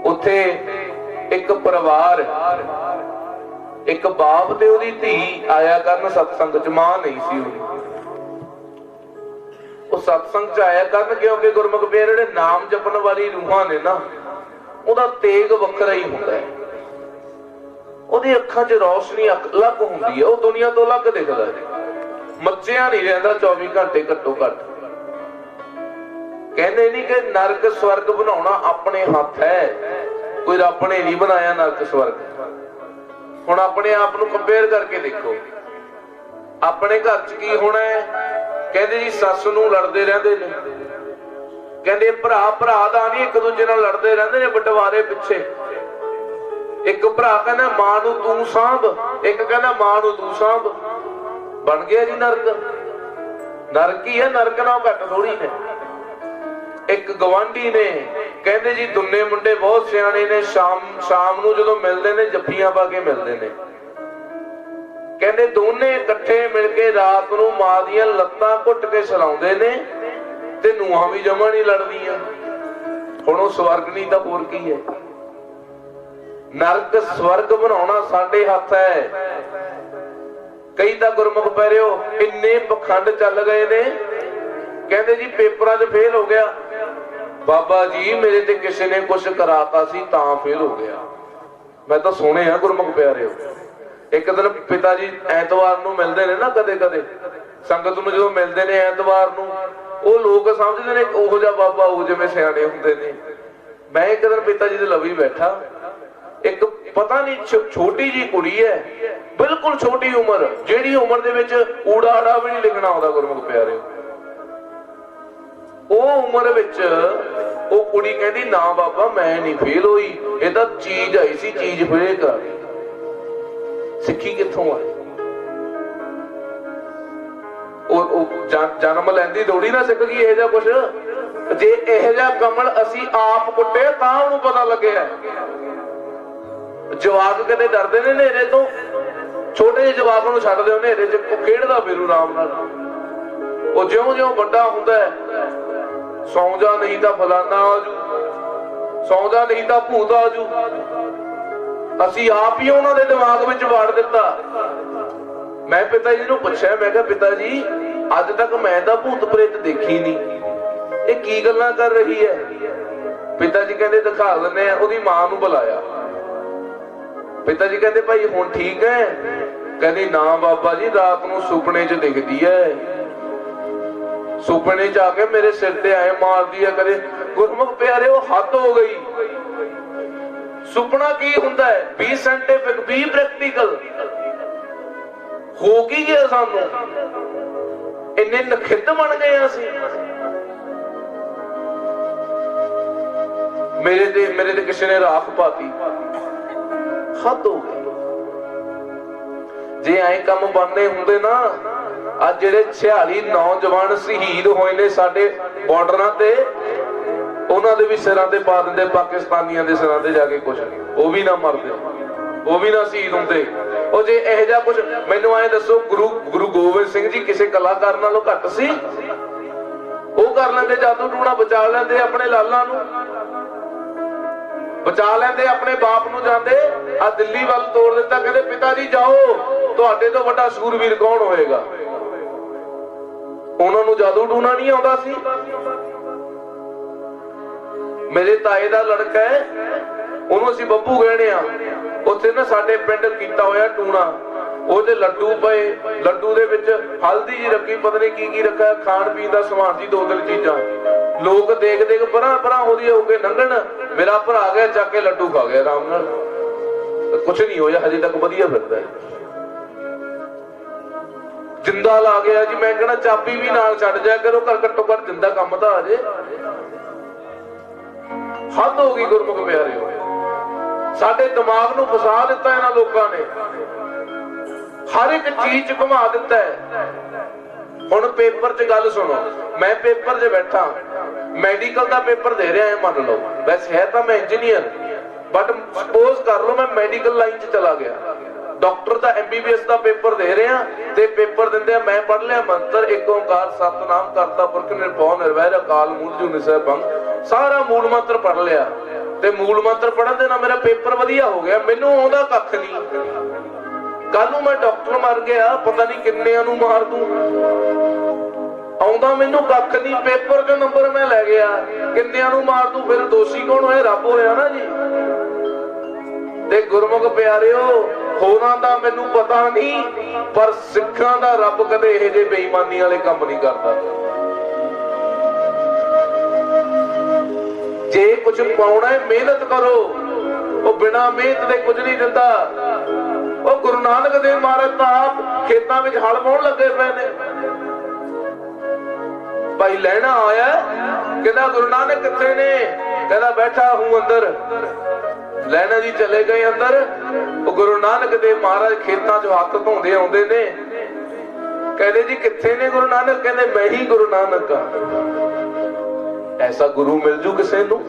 उत्थे एक परिवार, एक बाप ते ओदी धी आया करन सत्संग च, मां नहीं सी वो सत्संग च आया करन, क्योंकि गुरमुख पिਆਰੇ ਜਿਹੜੇ नाम जपन वाली रूहां ने ना, ਉਹਦਾ तेग ਵੱਖਰਾ ही ਹੁੰਦਾ है। ਉਹਦੀ ਅੱਖਾਂ 'ਚ ਰੌਸ਼ਨੀ अलग ਹੁੰਦੀ है, ਉਹ ਦੁਨੀਆ ਤੋਂ अलग ਦਿਖਦਾ है। ਮੱਚਿਆ ਨਹੀਂ ਰਹਿੰਦਾ 24 ਘੰਟੇ ਘੱਟੋ ਘੱਟ। ਕਹਿੰਦੇ ਨਹੀਂ ਕਿ ਨਰਕ ਸਵਰਗ ਬਣਾਉਣਾ ਆਪਣੇ ਹੱਥ ਹੈ, ਕੋਈ ਰੱਬ ਨੇ नहीं बनाया नरक स्वर्ग। ਹੁਣ ਆਪਣੇ ਆਪ ਨੂੰ ਕੰਪੇਅਰ ਕਰਕੇ ਦੇਖੋ, ਆਪਣੇ ਘਰ 'ਚ ਕੀ ਹੋਣਾ ਹੈ? ਕਹਿੰਦੇ ਜੀ ਸੱਸ ਨੂੰ ਲੜਦੇ ਰਹਿੰਦੇ ਨੇ, ਕਹਿੰਦੇ ਭਰਾ ਭਰਾ ਦਾ ਨਹੀਂ ਇੱਕ ਦੂਜੇ ਨਾਲ ਲੜਦੇ ਰਹਿੰਦੇ ਨੇ ਬਟਵਾਰੇ ਪਿੱਛੇ। ਇੱਕ ਭਰਾ ਕਹਿੰਦਾ ਮਾਂ ਨੂੰ ਤੂੰ ਸਾਂਭ, ਇੱਕ ਕਹਿੰਦਾ ਮਾਂ ਨੂੰ ਤੂੰ ਸਾਂਭ। ਬਣ ਗਿਆ ਜੀ ਨਰਕ। ਨਰਕ ਹੀ ਹੈ, ਨਰਕ ਨਾਲੋਂ ਘੱਟ ਥੋੜੀ ਨੇ। ਇੱਕ ਗਵਾਂਢੀ ਨੇ, ਕਹਿੰਦੇ ਜੀ ਦੁੰਨੇ ਮੁੰਡੇ ਬਹੁਤ ਸਿਆਣੇ ਨੇ, ਸ਼ਾਮ ਨੂੰ ਜਦੋਂ ਮਿਲਦੇ ਨੇ ਜੱਫੀਆਂ ਪਾ ਕੇ ਮਿਲਦੇ ਨੇ। ਕਹਿੰਦੇ ਦੋਨੇ ਇਕੱਠੇ ਮਿਲ ਕੇ ਰਾਤ ਨੂੰ ਮਾਂ ਦੀਆਂ ਲੱਤਾਂ ਘੁੱਟ ਕੇ ਸਲਾਉਂਦੇ ਨੇ ਤੇ ਨੂੰਹਾਂ ਵੀ ਜਮਾਂ ਨਹੀਂ ਲੜਦੀਆਂ। ਹੁਣ ਉਹ ਸਵਰਗ ਨਹੀਂ ਤਾਂ ਹੋਰ ਕੀ ਹੈ? ਨਰਕ ਸਵਰਗ ਬਣਾਉਣਾ ਸਾਡੇ ਹੱਥ ਹੈ। ਕਈ ਤਾਂ ਗੁਰਮੁਖ ਪਿਆਰਿਓ ਇੰਨੇ ਪਖੰਡ ਚੱਲ ਗਏ ਨੇ, ਕਹਿੰਦੇ ਜੀ ਪੇਪਰਾਂ 'ਚ ਫੇਲ ਹੋ ਗਿਆ, ਬਾਬਾ ਜੀ ਮੇਰੇ ਤੇ ਕਿਸੇ ਨੇ ਕੁਛ ਕਰਾਤਾ ਸੀ ਤਾਂ ਫੇਲ ਹੋ ਗਿਆ। ਮੈਂ ਤਾਂ ਸੁਣੇ ਆ ਗੁਰਮੁਖ ਪਿਆਰਿਓ। ਇੱਕ ਦਿਨ ਪਿਤਾ ਜੀ ਐਤਵਾਰ ਨੂੰ ਮਿਲਦੇ ਨੇ ਨਾ, ਕਦੇ ਕਦੇ ਸੰਗਤ ਨੂੰ ਜਦੋਂ ਮਿਲਦੇ ਨੇ ਐਤਵਾਰ ਨੂੰ, ਉਹ ਲੋਕ ਸਮਝਦੇ ਨੇ ਉਹੋ ਜਿਹਾ ਬਾਬਾ ਉਹ ਜਿਵੇਂ ਸਿਆਣੇ ਹੁੰਦੇ ਨੇ। ਮੈਂ ਇੱਕ ਦਿਨ ਪਿਤਾ ਜੀ ਦੇ ਲਵੀ ਬੈਠਾ, ਇੱਕ ਪਤਾ ਨਹੀਂ ਛੋਟੀ ਜੀ ਕੁੜੀ ਹੈ, ਬਿਲਕੁਲ ਛੋਟੀ ਉਮਰ, ਜਿਹੜੀ ਉਮਰ ਦੇ ਵਿੱਚ ਊੜਾ ਆੜਾ ਵੀ ਨਹੀਂ ਲਿਖਣਾ ਆਉਂਦਾ ਗੁਰਮੁਖ ਪਿਆਰਿਓ। ਉਹ ਉਮਰ ਵਿੱਚ ਉਹ ਕੁੜੀ ਕਹਿੰਦੀ ਨਾ ਬਾਬਾ ਮੈਂ ਨਹੀਂ ਫੇਲ ਹੋਈ, ਇਹ ਤਾਂ ਚੀਜ਼ ਆਈ ਸੀ, ਚੀਜ਼ ਫੇਲ ਕਰਾ ਗਈ। ਸਿੱਖੀ ਕਿੱਥੋਂ ਆ? ਉਹ ਜਨਮ ਲੈਂਦੀ ਥੋੜੀ ਨਾ ਸਿੱਖ ਗਈ ਇਹ ਜਿਹਾ ਕੁਛ। ਜੇ ਇਹ ਜਿਹਾ ਕਮਲ ਅਸੀਂ ਆਪ ਕੁੱਟੇ ਤਾਂ ਉਹਨੂੰ ਪਤਾ ਲੱਗਿਆ। ਜਵਾਕ ਕਦੇ ਡਰਦੇ ਨੇ ਹਨੇਰੇ ਤੋਂ? ਛੋਟੇ ਜਿਹੇ ਜਵਾਕ ਨੂੰ ਛੱਡ ਦਿਓ ਹਨੇਰੇ 'ਚ, ਉਹ ਖੇਡਦਾ ਫਿਰੂ ਆਰਾਮ ਨਾਲ। ਉਹ ਜਿਉਂ-ਜਿਉਂ ਵੱਡਾ ਹੁੰਦਾ ਸੌਂ ਜਾ ਨਹੀਂ ਤਾਂ ਫਲਾਨਾ ਆਜੂ, ਸੌਂ ਜਾ ਨਹੀਂ ਤਾਂ ਭੂਤ ਆਜੂ। ਅਸੀਂ ਆਪ ਹੀ ਉਹਨਾਂ ਦੇ ਦਿਮਾਗ ਵਿੱਚ ਵਾੜ ਦਿੱਤਾ। ਮੈਂ ਪਿਤਾ ਜੀ ਨੂੰ ਪੁੱਛਿਆ, ਮੈਂ ਕਿਹਾ ਪਿਤਾ ਜੀ ਅੱਜ ਤੱਕ ਮੈਂ ਤਾਂ ਭੂਤ ਪ੍ਰੇਤ ਦੇਖੀ ਨਹੀਂ, ਇਹ ਕੀ ਗੱਲਾਂ ਕਰ ਰਹੀ ਹੈ? ਪਿਤਾ ਜੀ ਕਹਿੰਦੇ ਦਿਖਾ ਦਿੰਦੇ ਆ। ਉਹਦੀ ਮਾਂ ਨੂੰ ਬੁਲਾਇਆ। ਪਿਤਾ ਜੀ ਕਹਿੰਦੇ ਭਾਈ ਹੁਣ ਠੀਕ ਹੈ? ਕਹਿੰਦੀ ਨਾ ਬਾਬਾ ਜੀ, ਰਾਤ ਨੂੰ ਸੁਪਨੇ 'ਚ ਦਿਖਦੀ ਹੈ, ਸੁਪਨੇ 'ਚ ਆ ਕੇ ਮੇਰੇ ਸਿਰ ਤੇ ਆਏ ਮਾਰਦੀ ਹੈ ਕਦੇ। ਗੁਰਮੁਖ ਪਿਆਰੇ ਉਹ ਹੱਦ ਹੋ ਗਈ। ਸੁਪਨਾ ਕੀ ਹੁੰਦਾ ਹੈ? ਵੀ ਸਾਇੰਟਿਫਿਕ, ਵੀ ਪ੍ਰੈਕਟੀਕਲ। ਹੋ ਕੀ ਗਿਆ ਸਾਨੂੰ? ਇੰਨੇ ਨਖਿੱਧ ਬਣ ਗਏ ਅਸੀਂ। ਮੇਰੇ ਤੇ ਕਿਸੇ ਨੇ ਰਾਖ ਪਾਤੀ। ਹੱਦ ਹੋ ਗਈ। ਜੇ ਐ ਕੰਮ ਬਣਨੇ ਹੁੰਦੇ ਨਾ, ਅੱਜ ਜਿਹੜੇ 46 ਨੌਜਵਾਨ ਸ਼ਹੀਦ ਹੋਏ ਨੇ ਸਾਡੇ ਬਾਰਡਰਾਂ ਤੇ, ਉਹਨਾਂ ਦੇ ਵੀ ਸਿਰਾਂ ਤੇ ਪਾ ਦਿੰਦੇ ਪਾਕਿਸਤਾਨੀਆਂ ਦੇ ਸਿਰਾਂ ਤੇ ਜਾ ਕੇ ਕੁਛ, ਉਹ ਵੀ ਨਾ ਮਰਦੇ, ਉਹ ਵੀ ਨਾ ਸ਼ਹੀਦ ਹੁੰਦੇ। ਉਹ ਜੇ ਇਹੋ ਜਿਹਾ ਕੁਛ, ਮੈਨੂੰ ਐ ਦੱਸੋ ਗੁਰੂ ਗੋਬਿੰਦ ਸਿੰਘ ਜੀ ਕਿਸੇ ਕਲਾਕਾਰ ਨਾਲੋਂ ਘੱਟ ਸੀ? ਉਹ ਕਰ ਲੈਂਦੇ ਜਾਦੂ ਟੂਣਾ, ਬਚਾ ਲੈਂਦੇ ਆਪਣੇ ਲਾਲਾਂ ਨੂੰ, ਬਚਾ ਲੈਂਦੇ ਆਪਣੇ ਬਾਪ ਨੂੰ। ਜਾਂਦੇ ਆ ਦਿੱਲੀ ਵੱਲ ਤੋੜ ਦਿੱਤਾ, ਕਹਿੰਦੇ ਪਿਤਾ ਜੀ ਜਾਓ, ਤੁਹਾਡੇ ਤੋਂ ਵੱਡਾ ਸੂਰਵੀਰ ਕੌਣ ਹੋਏਗਾ? ਉਹਨਾਂ ਨੂੰ ਜਾਦੂ ਟੂਣਾ ਨਹੀਂ ਆਉਂਦਾ ਸੀ। ਮੇਰੇ ਤਾਏ ਦਾ ਲੜਕਾ ਹੈ, ਉਹਨੂੰ ਅਸੀਂ ਬੱਬੂ ਕਹਿੰਦੇ ਆ। ਉੱਥੇ ਨਾ ਸਾਡੇ ਪਿੰਡ ਕੀਤਾ ਹੋਇਆ ਟੂਣਾ, ਉਹਦੇ ਲੱਡੂ ਪਏ, ਲੱਡੂ ਦੇ ਵਿੱਚ ਹਲਦੀ ਜੀ ਰੱਖੀ, ਪਤਾ ਨਹੀਂ ਕੀ ਕੀ ਰੱਖਿਆ, ਖਾਣ ਪੀਣ ਦਾ ਸਮਾਨ ਸੀ, 2-3 ਚੀਜ਼ਾਂ। ਲੋਕ ਦੇਖ ਦੇਖ ਪਰਾਂ ਉਹਦੀ ਹੋ ਕੇ ਲੰਘਣ, ਮੇਰਾ ਭਰਾ ਗਿਆ ਚੱਕ ਕੇ ਲੱਡੂ ਖਾ ਗਿਆ ਆਰਾਮ ਨਾਲ, ਕੁਛ ਨਹੀਂ ਹੋਇਆ, ਹਜੇ ਤੱਕ ਵਧੀਆ ਫਿਰਦਾ ਹੈ, ਜਿੰਦਾ ਲਾ ਗਿਆ ਜੀ। ਮੈਂ ਕਹਿਣਾ ਚਾਬੀ ਵੀ ਨਾਲ ਛੱਡ ਜਾ ਕਰੋ, ਘੱਟੋ ਘੱਟ ਜਿੰਦਾ ਕੰਮ ਤਾਂ ਆ ਜੇ। ਹੱਦ ਹੋ ਗਈ ਗੁਰਮੁਖ ਪਿਆਰਿਓ। ਸਾਡੇ ਦਿਮਾਗ ਨੂੰ ਫਸਾ ਦਿੱਤਾ ਇਹਨਾਂ ਲੋਕਾਂ ਨੇ, ਹਰ ਇੱਕ ਚੀਜ਼ 'ਚ ਘੁਮਾ ਦਿੱਤਾ ਹੈ। ਹੁਣ ਪੇਪਰ 'ਚ ਗੱਲ ਸੁਣੋ, ਮੈਂ ਪੇਪਰ 'ਚ ਬੈਠਾ, ਮੈਡੀਕਲ ਦਾ ਪੇਪਰ ਦੇ ਰਿਹਾ, ਮੰਨ ਲਓ, ਵੈਸੇ ਹੈ ਤਾਂ ਮੈਂ ਇੰਜੀਨੀਅਰ, ਬਟ ਸਪੋਜ਼ ਕਰ ਲਓ ਮੈਂ ਮੈਡੀਕਲ ਲਾਈਨ 'ਚ ਚਲਾ ਗਿਆ, ਡਾਕਟਰ ਦਾ MBBS ਦਾ ਪੇਪਰ ਦੇ ਰਿਹਾ, ਤੇ ਪੇਪਰ ਦਿੰਦੇ ਆ ਮੈਂ ਪੜ੍ਹ ਲਿਆ ਮੰਤਰ ਏਕ ਓੰਕਾਰ ਸਤਿਨਾਮ ਕਰਤਾ ਪੁਰਖ ਨਿਰਭਉ ਨਿਰਵੈਰ ਅਕਾਲ ਮੂਰਤ ਅਜੂਨੀ ਸੈਭੰ, ਸਾਰਾ ਮੂਲ ਮੰਤਰ ਪੜ੍ਹ ਲਿਆ। ਤੇ ਮੂਲ ਮੰਤਰ ਪੜ੍ਹਨ ਦੇ ਨਾਲ ਮੇਰਾ ਪੇਪਰ ਵਧੀਆ ਹੋ ਗਿਆ, ਮੈਨੂੰ ਆਉਂਦਾ ਕੱਖ ਨਹੀਂ। ਕੱਲ ਨੂੰ ਮੈਂ ਡਾਕਟਰ ਮਰ ਗਿਆ, ਪਤਾ ਨਹੀਂ ਕਿੰਨਿਆਂ ਨੂੰ ਮਾਰ ਦੂੰ, ਆਉਂਦਾ ਮੈਨੂੰ ਕੱਖ ਨਹੀਂ। ਪੇਪਰ 'ਚ ਨੰਬਰ ਮੈਂ ਲੈ ਗਿਆ, ਕਿੰਨਿਆਂ ਨੂੰ ਮਾਰ ਦੂੰ, ਫਿਰ ਦੋਸ਼ੀ ਕੌਣ ਹੋਇਆ? ਰੱਬ ਹੋਇਆ ਨਾ ਜੀ। ਤੇ ਗੁਰਮੁਖ ਪਿਆਰਿਓ, ਹੋਰਾਂ ਦਾ ਮੈਨੂੰ ਪਤਾ ਨਹੀਂ, ਪਰ ਸਿੱਖਾਂ ਦਾ ਰੱਬ ਕਦੇ ਇਹੋ ਜਿਹੇ ਬੇਈਮਾਨੀ ਵਾਲੇ ਕੰਮ ਨਹੀਂ ਕਰਦਾ। ਜੇ ਕੁਝ ਪਾਉਣਾ ਹੈ ਮਿਹਨਤ ਕਰੋ, ਉਹ ਬਿਨਾਂ ਮਿਹਨਤ ਦੇ ਕੁਝ ਨਹੀਂ ਦਿੰਦਾ। ਉਹ ਗੁਰੂ ਨਾਨਕ ਦੇਵ ਮਹਾਰਾਜ ਤਾਂ ਆਪ ਖੇਤਾਂ ਵਿੱਚ ਹਲ ਵਾਹੁਣ ਲੱਗੇ ਪਏ ਨੇ। ਭਾਈ ਲੈਣਾ ਆਇਆ, ਕਹਿੰਦਾ ਗੁਰੂ ਨਾਨਕ ਕਿੱਥੇ ਨੇ? ਕਹਿੰਦਾ ਬੈਠਾ ਹੂੰ ਅੰਦਰ। ਲੈਣਾ ਜੀ ਚਲੇ ਗਏ ਅੰਦਰ। ਉਹ ਗੁਰੂ ਨਾਨਕ ਦੇਵ ਮਹਾਰਾਜ ਖੇਤਾਂ 'ਚ ਹੱਥ ਧੋਂਦੇ ਆਉਂਦੇ ਨੇ। ਕਹਿੰਦੇ ਜੀ ਕਿੱਥੇ ਨੇ ਗੁਰੂ ਨਾਨਕ? ਕਹਿੰਦੇ ਮੈਂ ਹੀ ਗੁਰੂ ਨਾਨਕ ਆ। ਐਸਾ ਗੁਰੂ ਮਿਲ ਜੂ ਕਿਸੇ ਨੂੰ?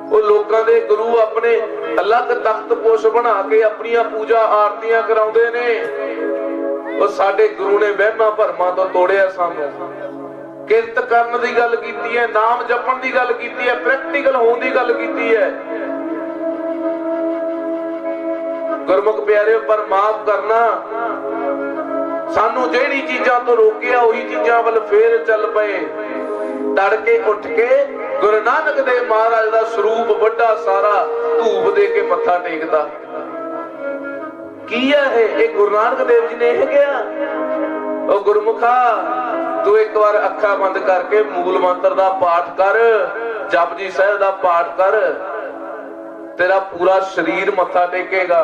ਉਹ ਲੋਕਾਂ ਦੇ ਗੁਰੂ ਆਪਣੇ ਅਲੱਗ ਤਖਤ ਪੋਸ਼ ਬਣਾ ਕੇ ਆਪਣੀਆਂ ਪੂਜਾ ਆਰਤੀਆਂ ਕਰਾਉਂਦੇ ਨੇ। ਉਹ ਸਾਡੇ ਗੁਰੂ ਨੇ ਵਹਿਮਾਂ ਭਰਮਾਂ ਤੋਂ ਤੋੜਿਆ ਸਾਨੂੰ। ਕਿਰਤ ਕਰਨ ਦੀ ਗੱਲ ਕੀਤੀ ਹੈ, ਨਾਮ ਜਪਣ ਦੀ ਗੱਲ ਕੀਤੀ ਹੈ, ਪ੍ਰੈਕਟੀਕਲ ਹੋਣ ਦੀ ਗੱਲ ਕੀਤੀ ਹੈ। ਗੁਰਮੁਖ ਪਿਆਰਿਓ, ਪਰ ਮਾਫ ਕਰਨਾ, ਸਾਨੂੰ ਜਿਹੜੀ ਚੀਜ਼ਾਂ ਤੋਂ ਰੋਕਿਆ ਉਹੀ ਚੀਜ਼ਾਂ ਵੱਲ ਫੇਰ ਚੱਲ ਪਏ। ਤੜਕੇ ਉੱਠ ਕੇ ਗੁਰੂ ਨਾਨਕ ਦੇਵ ਮਹਾਰਾਜ ਦਾ ਸਰੂਪ ਵੱਡਾ ਸਾਰਾ ਧੂਪ ਦੇ ਕੇ ਮੱਥਾ ਟੇਕਦਾ। ਕੀ ਹੈ ਇਹ? ਗੁਰੂ ਨਾਨਕ ਦੇਵ ਜੀ ਨੇ ਇਹ ਕਿਹਾ, ਉਹ ਗੁਰਮੁਖਾ ਤੂੰ ਇੱਕ ਵਾਰ ਅੱਖਾਂ ਬੰਦ ਕਰਕੇ ਮੂਲ ਮੰਤਰ ਦਾ ਪਾਠ ਕਰ, ਜਪਜੀ ਸਾਹਿਬ ਦਾ ਪਾਠ ਕਰ, ਤੇਰਾ ਪੂਰਾ ਸਰੀਰ ਮੱਥਾ ਟੇਕੇਗਾ,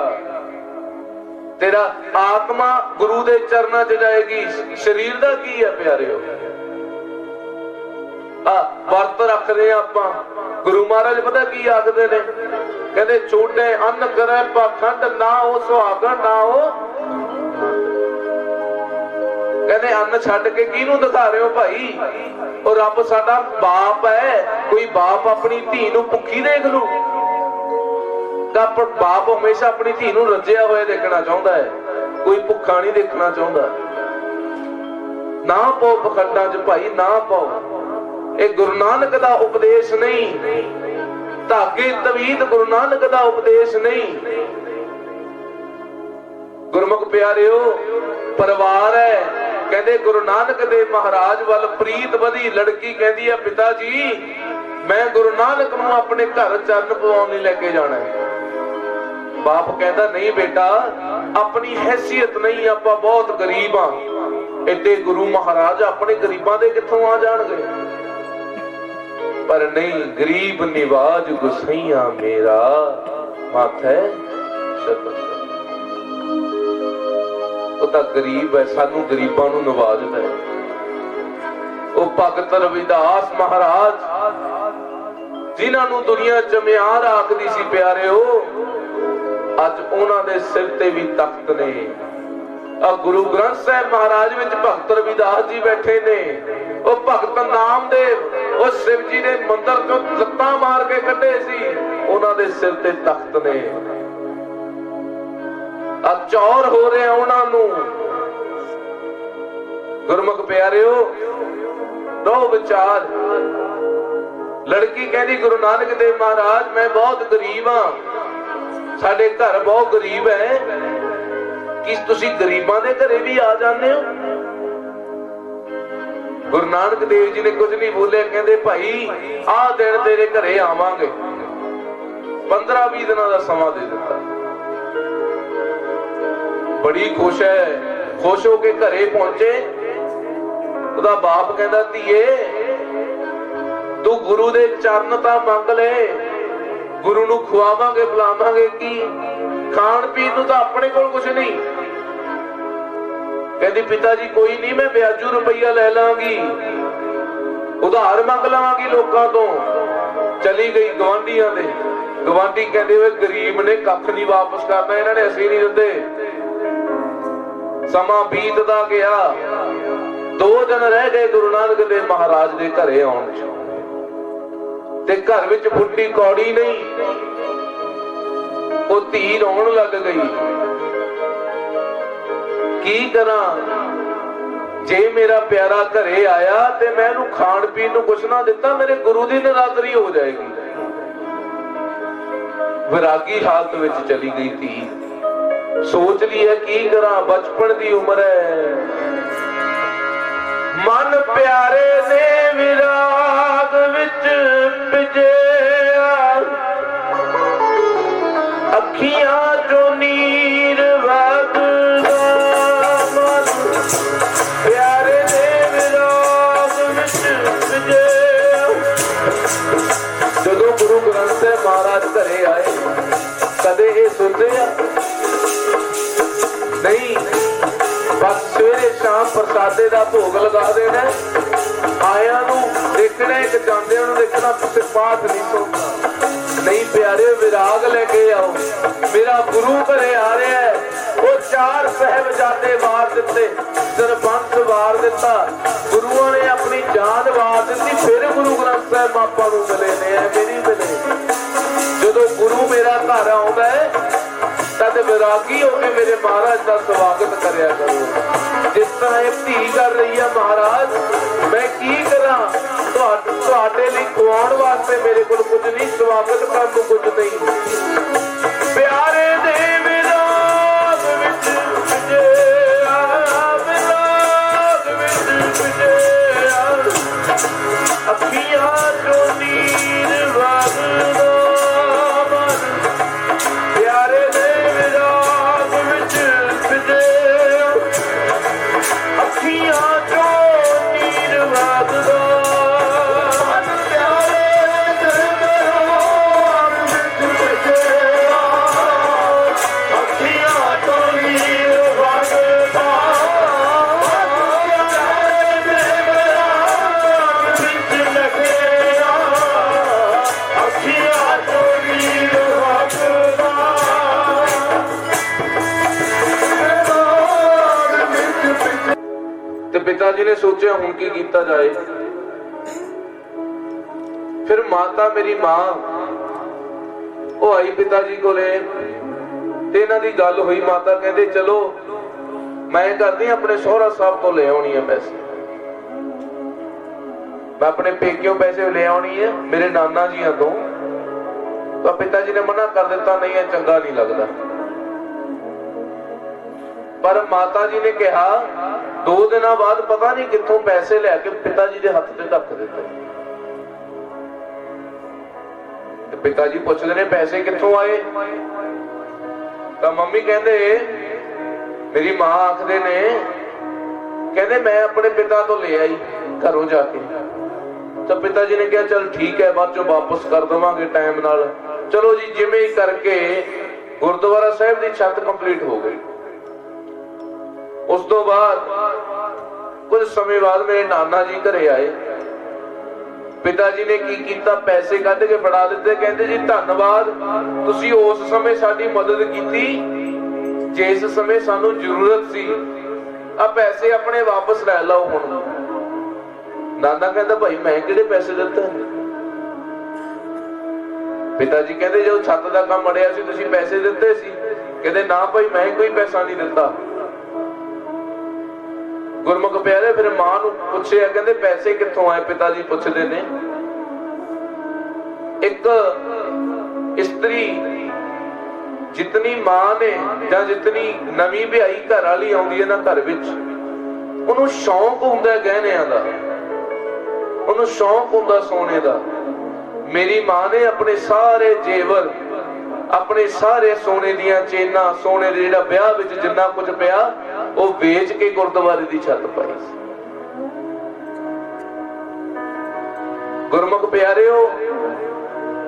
ਤੇਰਾ ਆਤਮਾ ਗੁਰੂ ਦੇ ਚਰਨਾਂ 'ਚ ਜਾਏਗੀ। ਸਰੀਰ ਦਾ ਕੀ ਹੈ ਪਿਆਰਿਓ? ਵਰਤ ਰੱਖਦੇ ਆ ਆਪਾਂ। ਗੁਰੂ ਮਹਾਰਾਜ ਪਤਾ ਕੀ ਆਖਦੇ ਨੇ? ਕਹਿੰਦੇ ਛੋਟੇ ਅੰਨ ਕਰੇ ਪਾਖੰਡ, ਨਾ ਉਹ ਸੁਹਾਗਣ ਨਾ ਉਹ। ਕਹਿੰਦੇ ਅੰਨ ਛੱਡ ਕੇ ਕਿਹਨੂੰ ਦਿਖਾ ਰਹੇ ਹੋ ਭਾਈ? ਉਹ ਰੱਬ ਸਾਡਾ ਬਾਪ ਹੈ। ਕੋਈ ਬਾਪ ਆਪਣੀ ਧੀ ਨੂੰ ਭੁੱਖੀ ਦੇਖ ਲੂ? ਬਾਪ ਹਮੇਸ਼ਾ ਆਪਣੀ ਧੀ ਨੂੰ ਰੱਜਿਆ ਹੋਇਆ ਦੇਖਣਾ ਚਾਹੁੰਦਾ ਹੈ, ਕੋਈ ਭੁੱਖਾ ਨਹੀਂ ਦੇਖਣਾ ਚਾਹੁੰਦਾ। ਨਾ ਪਾਓ ਪਖੰਡਾਂ 'ਚ ਭਾਈ, ਨਾ ਪਾਓ। ਇਹ ਗੁਰੂ ਨਾਨਕ ਦਾ ਉਪਦੇਸ਼ ਨਹੀਂ, धागे तवीत गुरु नानक दा उपदेश नहीं। गुरमुख प्यारिओ परिवार है, कहते गुरु नानक देव महाराज वाल प्रीत वधी। लड़की कहती है पिता जी मैं गुरु नानक नूं अपने घर चरण पवाउण लई लेके जाना है। बाप कहता नहीं बेटा अपनी हैसियत नहीं, आपां बहुत गरीब हां, एडे गुरु महाराज अपने गरीबां दे कित्थों आ जाणगे। पर नहीं, गरीब निवाज गुसैया मेरा माथे शरण। ਉਹ ਤਾਂ गरीब है, सानू गरीबां नूं नवाजदा है। ਉਹ भगत रविदास महाराज जिन्हां नूं दुनिया चमियार आखदी सी प्यारिओ, अज उन्हां दे सिर ते भी तख्त ने। गुरु ग्रंथ साहिब महाराज विच भगत रविदास जी बैठे ने। ਉਹ भगत नामदेव ਉਹ शिव जी ਦੇ ਮੰਦਰ ਚੋਂ ਲੱਤਾਂ ਮਾਰ ਕੇ ਕੱਢੇ ਸੀ, ਉਹਨਾਂ ਦੇ ਸਿਰ ਤੇ ਤਖਤ ਨੇ। चौर हो रहे उन्होंने। गुरमुख प्यारिओ दो विचार। लड़की कहती गुरु नानक देव महाराज मैं बहुत गरीब हाँ, साडे घर बहुत गरीब है, कि तुसी गरीबां दे घरे भी आ जाने हो। गुरु नानक देव जी ने कुछ नहीं बोले, कहते भाई आ दिन तेरे घरे आवांगे। 15-20 दिनों का समा दे दिता। बड़ी खुश है, खुश होके घरे पहुंचे। ਉਹਦਾ बाप कहता धीए तू गुरु दे चरण तां मंग ले, गुरु नूं खुआवांगे पिलावांगे की, खाण पीण नूं तां अपने कोल कुछ नहीं। कहती पिता जी कोई नहीं, मैं ब्याजू रुपया ले लांगी, उधार मंग लवांगी लोकां तों। चली गई गवांढियां दे। गवांढी कहते वे गरीब ने कख नहीं वापस करना, इन्हां ने असीं नहीं दिंदे। समा बीतदा गया, 2 दिन रह गए गुरु नानक देव महाराज दे घरे आउण च, ते घर विच बुड्ढी कौड़ी नहीं, ओ धी रोण लग गई। की करां, जे मेरा प्यारा घरे आया ते मैं इहनूं खाण पीण नूं कुछ ना दिता, मेरे गुरु दी निरादरी हो जाएगी। विरागी हालत विच चली गई धी। सोच ली है की करा, बचपन दी उम्र है। मन प्यारे ने विराग विच भिजिया, अखियां चो नीर वगदा। मन प्यारे ने विराग विच भिजिया। जदों गुरु ग्रंथ साहिब महाराज घरे आए, कदे ये सोचिया नहीं, बस सवेरे शाम प्रसादे का भोग लगा देना, आया देखना, एक जाते देखना, तुझे पाठ नहीं सुनना। नहीं प्यारे विराग लेके आओ, मेरा गुरु घरे आ रहा है। वो 4 साहिबजादे वार दिते, सरपंच वार दिता, गुरुओं ने अपनी जान वार दी, फिर गुरु ग्रंथ साहिब आपा नूं मिले ने, मेरी मिले। जदों गुरु मेरा घर आउंदा है तद विरागी होके मेरे महाराज का स्वागत करया करो। जिस तरह एक धी कर रही है महाराज, मैं की करा, तुहाडे लई खुआउण वास्ते मेरे कोल कुछ नहीं, स्वागत करन नूं कुछ नहीं। प्यारे दे विराग विच भिजिया, विराग विच भिजिया, अखियां चो नीर वगदा। प्यारे दे विराग विच भिजिया, अखियां चो नीर वगदा। पिताजी ने सोचा हुण की कीता जाए। फिर माता मेरी मां वो आई पिताजी कोले, ते इन्हां दी गल हुई। माता कहंदे चलो मैं करदी अपने सोहरा साहब तो ले आउणी है पैसे, मैं अपने पेकियों पैसे ले आउणी है, मेरे नाना जी तो तो पिता जी ने मना कर दिता, नहीं है चंगा नहीं लगता। पर माता जी ने कहा, 2 दिन बाद पता नहीं कितों पैसे लैके पिता जी के हाथ से धक दिते। पिता जी पूछते ने पैसे कितों आए? तो मम्मी कहते, मेरी मां आखदे ने, कहते मैं अपने पिता तो ले आई घरों जाके। तो पिता जी ने कहा चल ठीक है, बाद चो वापस कर देवांगे टाइम नाल। चलो जी, जिवें ही करके गुरुद्वारा साहिब की छत कंप्लीट हो गई। उस तो बाद कुछ समय बाद मेरे नाना जी घरे आए। पिता जी ने की कीता, पैसे कढ के फड़ा दिते। कहते जी धन्नवाद, तुसी उस समय साडी मदद कीती जिस समय सानू जरूरत सी। आ पैसे अपने वापस लै लो हुण। नाना कहता भाई मैं किहड़े पैसे दिते? पिता जी कहते जो छत का काम अड़िया सी तुसी पैसे दिते सी? कहते ना भाई मैं कोई पैसा नहीं दिता। गुरमुख प्यारे फिर मां नूं पुछया, कहते पैसे कित्थों आए? पिता जी पुछदे ने। एक इस्त्री जितनी मां ने या जितनी नवीं विआही घर वाली आउंदी है ना घर विच, उहनूं शौक हुंदा गहणियां दा, उहनूं शौक हुंदा सोने दा। मेरी मां ने अपने सारे जेवर, अपने सारे सोने दियां चेना, सोने दे जिहड़ा ब्याह विच जिन्ना कुछ पिया वो बेच के गुरुद्वारे दी छत पाई। गुरमुख प्यारिओ,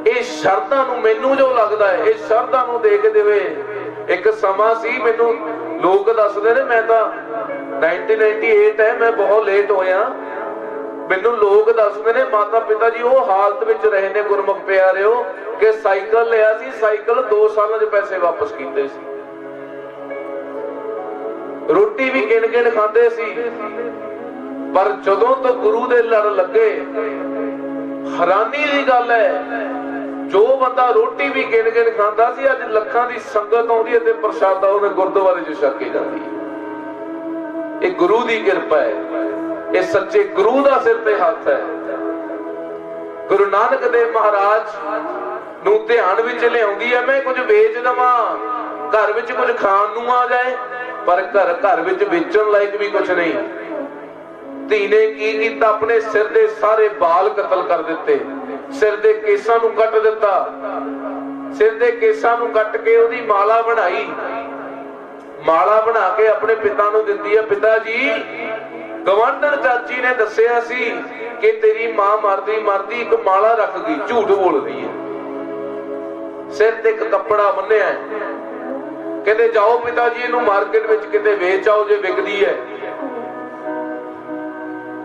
ਇਹ ਸ਼ਰਧਾ ਨੂੰ ਮੈਨੂੰ ਜੋ ਲੱਗਦਾ ਹੈ, ਇਹ ਸ਼ਰਧਾ ਨੂੰ ਦੇਖਦੇ ਹੋਏ ਇੱਕ ਸਮਾਂ ਸੀ, ਮੈਨੂੰ ਲੋਕ ਦੱਸਦੇ ਨੇ ਮੈਂ ਤਾਂ 1998 ਹੈ, ਮੈਂ ਬਹੁਤ ਲੇਟ ਹੋਇਆ। ਮੈਨੂੰ ਲੋਕ ਦੱਸਦੇ ਨੇ ਮਾਤਾ ਪਿਤਾ ਜੀ ਉਹ ਹਾਲਤ ਵਿੱਚ ਰਹੇ ਨੇ ਗੁਰਮੁਖ ਪਿਆਰਿਓ ਕਿ ਸਾਈਕਲ ਲਿਆ ਸੀ, ਸਾਈਕਲ 2 ਸਾਲਾਂ 'ਚ ਪੈਸੇ ਵਾਪਸ ਕੀਤੇ ਸੀ। ਰੋਟੀ ਵੀ ਗਿਣ ਗਿਣ ਖਾਂਦੇ ਸੀ। ਪਰ ਜਦੋਂ ਤੋਂ ਗੁਰੂ ਦੇ ਲੜ ਲੱਗੇ, ਹੈਰਾਨੀ ਦੀ ਗੱਲ ਹੈ, जो बंदा रोटी भी गिन गिन खांदा सी, अज लखां दी संगत आउंदी है ते प्रसादा उहने गुरुद्वारे च छक के जांदी है। ये गुरु दी किरपा है, ये सच्चे गुरु दा सिर ते हथ है। गुरु नानक देव महाराज नूं ध्यान विच लिआउंदी है, मैं कुछ बेच दवां, घर विच कुछ खाण नूं आ जाए, पर घर विच बेचण लायक भी कुछ नहीं। धी ने की कीता, अपने सिर दे सारे बाल कतल कर दिते, सिर दे केसां नूं कट दिता, सिर दे केसां नूं कट के ओदी माला बनाई, माला बना के अपने पिता नूं दित्ती है। पिता जी, गवांढण चाची ने दस्सिया सी कि तेरी मां मरदी मरदी एक माला रख गई, झूठ बोलदी है। सिर ते एक कपड़ा बन्निया है, कहते जाओ पिता जी इहनूं मार्केट विच किते वेच आओ जे विकदी है।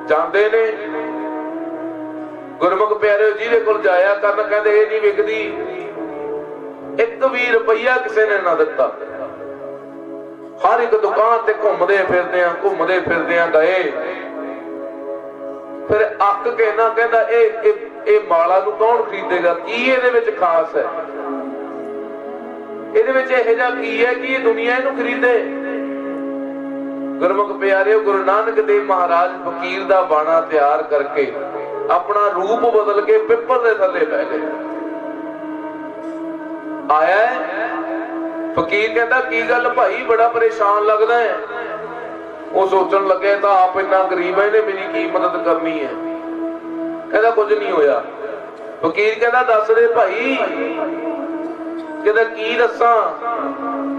जांदे ने गुरमुख प्यारे जिहदे कोल जाया करन, कहंदे ये नहीं विकदी। 1 भी रुपया किसी ने ना दिता। हर एक दुकान ते घूमदे फिरदे गए। फिर अक के ना कहंदा ए माला नूं कौन खरीदेगा, की इहदे विच खास है, इहदे विच इहो जिहा की है कि दुनिया इहनूं खरीदे। गुरमुख प्यारे, गुरु नानक देव महाराज फकीर दा बाणा तैयार करके अपना रूप बदल के पिपल दे थल्ले बह गए। आया फकीर कहता की गल भाई, बड़ा परेशान लगदा है। वो सोचन लगे तो आप इन्ना गरीब है, इन्हें मेरी की मदद करनी है। कहता कुछ नहीं होया। फकीर कहता दस दे भाई। कहता की दसा,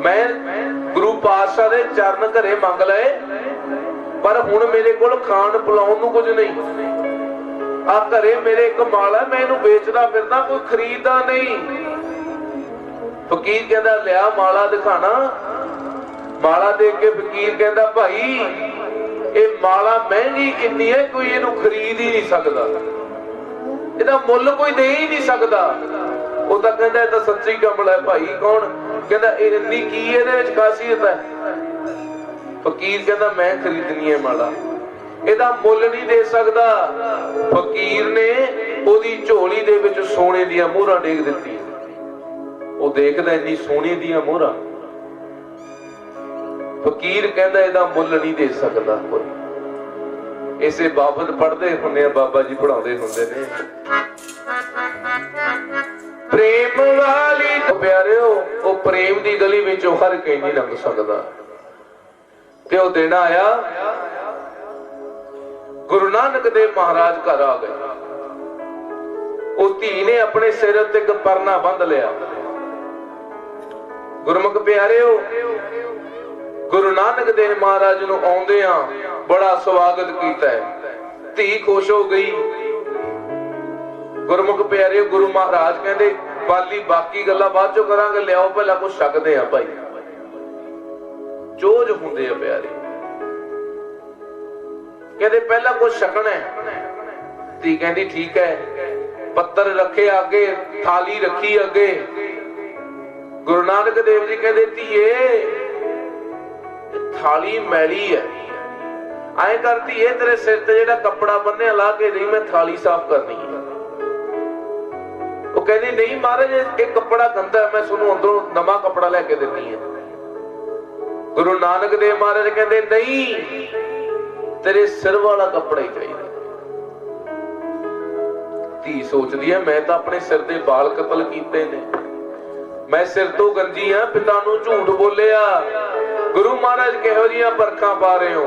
मैं गुरु पातशाह दे चरण घरे मंग लए, पर हुण मेरे कोल खाण पिलाउण नूं कुछ नहीं। आ घरे मेरे एक माल है, मैं इहनूं बेचदा फिरदा, कोई खरीददा नहीं। फकीर कहता लिया माला दिखाना। माला देख के फकीर कहता भाई ये माला महंगी कितनी है, कोई इहनूं खरीद ही नहीं सकदा, इहदा मुੱਲ कोई दे ही नहीं सकदा। वो तो कहता ये सच्ची कमल है। भाई कौन? कहता इन्नी की इहदे विच खासियत है। फकीर कहता मैं खरीदनी है माला, ਇਹਦਾ ਮੁੱਲ नहीं दे सकदा। फकीर ने ओदी झोली दे विच सोने ਦੀਆਂ ਮੋਹਰਾਂ ਡੇਗ ਦਿੱਤੀ। ਉਹ ਦੇਖਦਾ ਇੰਨੀ ਸੋਨੇ ਦੀਆਂ ਮੋਹਰਾਂ। फकीर कहता ਇਹਦਾ ਮੁੱਲ नहीं दे सकदा कोई। इसे बाबत पढ़ते ਹੁੰਦੇ ਆ, बाबा जी पढ़ाਉਂਦੇ ਹੁੰਦੇ ਨੇ। प्रेम प्रेम की गली विचों हर कोई नहीं लंघ सकता। ते वो दिन आया, गुरु नानक देव महाराज घर आ गए। वो धी ने अपने सिर उत्ते एक परना बंध लिया। गुरमुख प्यारिओ, गुरु नानक देव महाराज नूं आउंदियां बड़ा स्वागत कीता है। धी खुश हो गई। गुरमुख प्यारिओ, गुरु महाराज कहंदे बाली बाकी गल्लां बाद चों करांगे, लियाओ पहला कुछ छकदे आ भाई। जोज हुंदे आ प्यारे, कहंदे पहला कुछ छकना है। धी कहंदी ठीक है। पत्तर रखे आगे, थाली रखी अगे। गुरु नानक देव जी कहंदे धीए थाली मैली है, आए कर धीए तेरे सिर ते जेड़ा कपड़ा बन्ने ला के नहीं, मैं थाली साफ करनी है। वो कहंदी नहीं महाराज एक कपड़ा गंदा है, मैं सुनू अंदरों नवा कपड़ा लेके देनी है। गुरु नानक देव महाराज कहंदे नहीं, तेरे सिर वाला कपड़ा ही चाहिए। धी सोचदी है मैं तो अपने सिर दे बाल कतल कीते ने, मैं सिर तो गंजी हां, पिता नूं झूठ बोलिया। गुरु महाराज किहो जिहियां परखां पा रहे हो?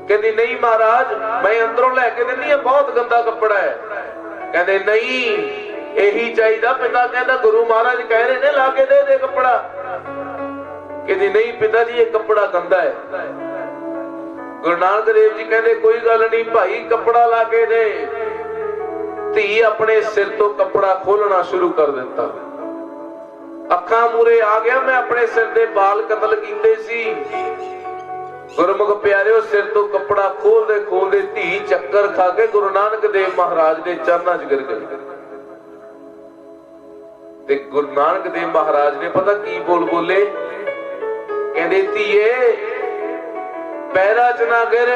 कहंदी नहीं महाराज मैं अंदरों लेके देनी है, बहुत गंदा कपड़ा है। कहंदे नहीं यही चाहिए। पिता कहता गुरु महाराज कह रहे ने ला के दे कपड़ा। कहती नहीं पिता जी ये कपड़ा गंदा है। गुरु नानक देव जी कहते कोई गल नहीं भाई, कपड़ा ला के दे। धी अपने सिर तो कपड़ा खोलना शुरू कर दिता। अखां मूरे आ गया, मैं अपने सिर दे बाल कतल कीते सी। गुरमुख प्यारिओ, सिर तो कपड़ा खोलदे खोलदे धी चक्कर खा के गुरु नानक देव महाराज दे चरनां च गिर गई। ते गुरु नानक देव महाराज ने पता की बोले, कहंदे धीए पैरां च ना गिर,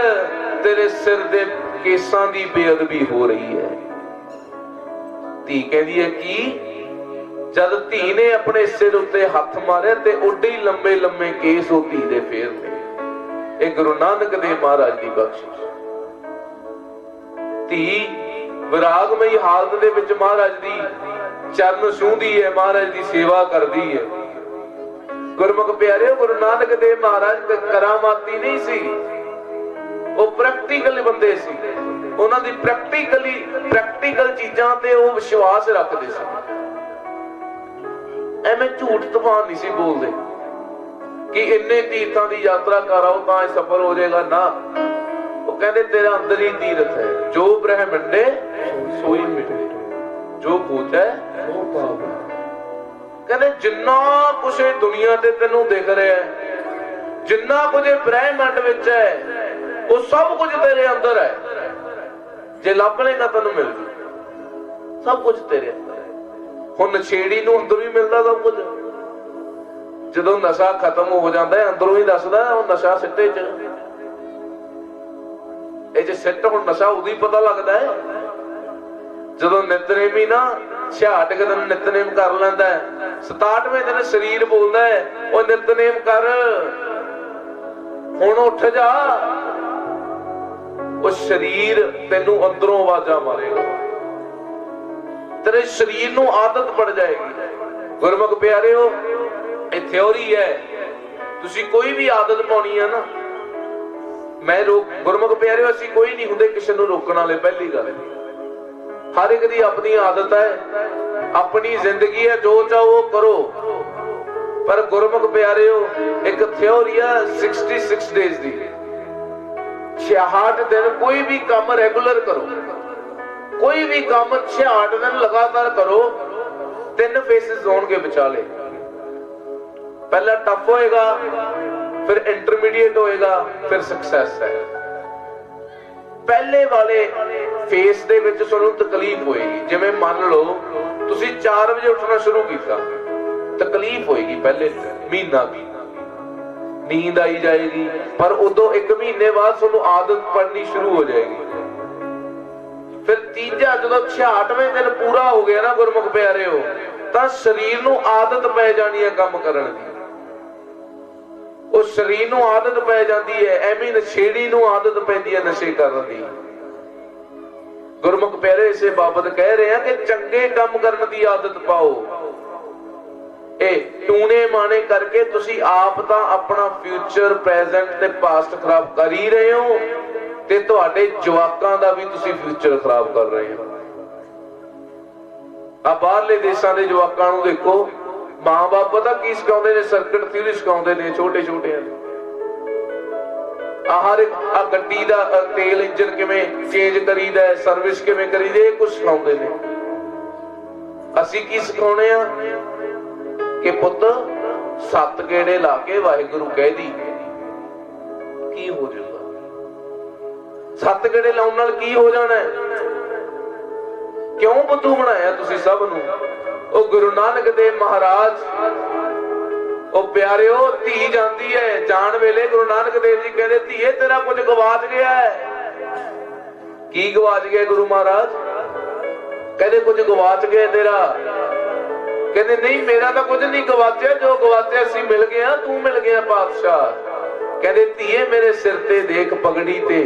तेरे सिर दे केसां दी बेअदबी हो रही है। धी कहंदी है की? जद धी ने अपने सिर उत्ते हथ मारे ते उड्डे ही लंबे लंबे केस वो धी दे फेरते। ਇਹ गुरु नानक देव महाराज की बख्शिश। धी विरागमई हालत दे विच महाराज दी चरण छूंदी है, महाराज दी सेवा करदी है। गुरमुख प्यारे, गुरु नानक देव महाराज करामाती नहीं सी, वो प्रैक्टिकल बंदे सी। उन्हां दी प्रैक्टिकल चीजां ते वो विश्वास रखदे सी। एवें झूठ तूफान नहीं सी बोलदे कि इन्ने तीर्थां दी यात्रा कर आओ तां सफल हो जाएगा ना। वो कहंदे तेरा अंदर ही तीर्थ है, जो ब्रह्मंडे सोई मिटे, जो पूछे सो पावे। कहंदे जिन्ना कुछ दुनिया ते तैनूं दिख रहा है, जिन्ना कुछ ब्रह्मंड विच है, वो सब कुछ तेरे अंदर है। जे लभ लेगा तैनूं मिल जू, सब कुछ तेरे अंदर है। हुण नछेड़ी नूं अंदर ही मिलदा सब कुछ। जदों नशा खत्म हो जाता है अंदरों ही दसदा नशा सिੱਟੇ च ਇਹ ਜੇ ਸਿੱਟ ਹੁਣ ਨਸ਼ਾ ਉਦੋਂ ਹੀ ਪਤਾ ਲੱਗਦਾ ਹੈ ਜਦੋਂ ਨਿਤਨੇਮੀ ਨਾ 66 ਦਿਨ ਨਿਤਨੇਮ ਕਰ ਲੈਂਦਾ ਹੈ, 67ਵੇਂ ਦਿਨ ਸਰੀਰ ਬੋਲਦਾ ਹੈ ਉਹ ਨਿਤਨੇਮ ਕਰ, ਹੁਣ ਉੱਠ ਜਾ। ਉਹ ਸਰੀਰ ਤੈਨੂੰ ਅੰਦਰੋਂ ਆਵਾਜ਼ਾਂ ਮਾਰੇਗਾ, ਤੇਰੇ ਸਰੀਰ ਨੂੰ ਆਦਤ ਪੜ ਜਾਏਗੀ। ਗੁਰਮੁਖ ਪਿਆਰਿਓ, ਇਹ ਥਿਉਰੀ ਹੈ। ਤੁਸੀਂ ਕੋਈ ਵੀ ਆਦਤ ਪਾਉਣੀ ਹੈ ਨਾ, मैं गुरमुख प्यारे असीं कोई नहीं हुंदे किसी नूं रोकण वाले। पहली गल हर एक दी अपनी आदत है, अपनी जिंदगी है, जो चाहो करो। पर गुरमुख प्यारे एक थ्योरी है 66 डेज दी, 66 दिन कोई भी काम रेगुलर करो, कोई भी काम 66 दिन लगातार करो। 3 फेसेस होणगे विचाले, पहला टफ होएगा, फिर इंटरमीडिएट होएगा, फिर सक्सेस है। पहले वाले फेस दे विच तुहानूं तकलीफ होएगी। जिवें मान लो तुसीं 4 बजे उठना शुरू कीता, तकलीफ होएगी पहले महीना की, नींद आई जाएगी। पर उदों 1 महीने बाद तुहानूं आदत पड़नी शुरू हो जाएगी। फिर तीजा जदों 66वें दिन पूरा हो गया ना गुरमुख प्यारे हो, तां शरीर नूं आदत पै जानी है काम करन दी। उस शरीर नूं आदत पै जाती है, एवें नशेड़ी नूं आदत पैंदी है नशे करन दी। गुरमुख प्यारे इसे बाबत कह रहे हैं कि चंगे काम करन दी आदत पाओ। ਇਹ ਟੂਣੇ ਮਾਣੇ ਕਰਕੇ ਤੁਸੀਂ ਆਪ ਤਾਂ ਆਪਣਾ ਫਿਊਚਰ, ਪ੍ਰੈਜ਼ੈਂਟ ਤੇ ਪਾਸਟ ਖਰਾਬ ਕਰ ਹੀ ਰਹੇ ਹੋ ਤੇ ਤੁਹਾਡੇ ਜਵਾਕਾਂ ਦਾ ਵੀ ਤੁਸੀਂ ਫਿਊਚਰ ਖਰਾਬ ਕਰ ਰਹੇ ਹੋ। ਆ ਬਾਹਰਲੇ ਦੇਸ਼ਾਂ ਦੇ ਜਵਾਕਾਂ ਨੂੰ ਦੇਖੋ, ਮਾਂ ਬਾਪ ਪਤਾ ਕੀ ਸਿਖਾਉਂਦੇ ਨੇ? ਸਰਕਟ ਥਿਊਰੀ ਸਿਖਾਉਂਦੇ ਨੇ ਛੋਟੇ ਛੋਟਿਆਂ ਨੂੰ। ਆ ਗੱਡੀ ਦਾ ਤੇਲ ਇੰਜਨ ਕਿਵੇਂ ਚੇਂਜ ਕਰੀਦਾ, ਸਰਵਿਸ ਕਿਵੇਂ ਕਰੀਦੀ, ਇਹ ਕੁਝ ਸਿਖਾਉਂਦੇ ਨੇ। ਅਸੀਂ ਕੀ ਸਿਖਾਉਣੇ ਆ ਕਿ ਪੁੱਤ 7 ਗੇੜੇ ਲਾ ਕੇ ਵਾਹਿਗੁਰੂ ਕਹਿ ਦੀ, ਕੀ ਹੋ ਜਾਊਗਾ? 7 ਗੇੜੇ ਲਾਉਣ ਨਾਲ ਕੀ ਹੋ ਜਾਣਾ? ਕਿਉਂ ਬੁੱਧੂ ਬਣਾਇਆ ਤੁਸੀਂ ਸਭ ਨੂੰ? ਉਹ ਗੁਰੂ ਨਾਨਕ ਦੇਵ ਮਹਾਰਾਜ, ਉਹ ਪਿਆਰਿਓ, ਧੀ ਜਾਂਦੀ ਹੈ ਜਾਣ ਵੇਲੇ ਗੁਰੂ ਨਾਨਕ ਦੇਵ ਜੀ ਕਹਿੰਦੇ ਧੀਏ ਤੇਰਾ ਕੁਝ ਗਵਾਚ ਗਿਆ ਹੈ। ਕੀ ਗਵਾਚ ਗਿਆ ਗੁਰੂ ਮਹਾਰਾਜ? ਕਹਿੰਦੇ ਕੁਝ ਗਵਾਚ ਗਿਆ ਤੇਰਾ। ਕਹਿੰਦੇ ਨਹੀਂ ਮੇਰਾ ਤਾਂ ਕੁਝ ਨਹੀਂ ਗਵਾਚਿਆ, ਜੋ ਗਵਾਚਿਆ ਸੀ ਮਿਲ ਗਿਆ, ਤੂੰ ਮਿਲ ਗਿਆ ਪਾਤਸ਼ਾਹ। ਕਹਿੰਦੇ ਧੀਏ ਮੇਰੇ ਸਿਰ ਤੇ ਦੇਖ ਪਗੜੀ ਤੇ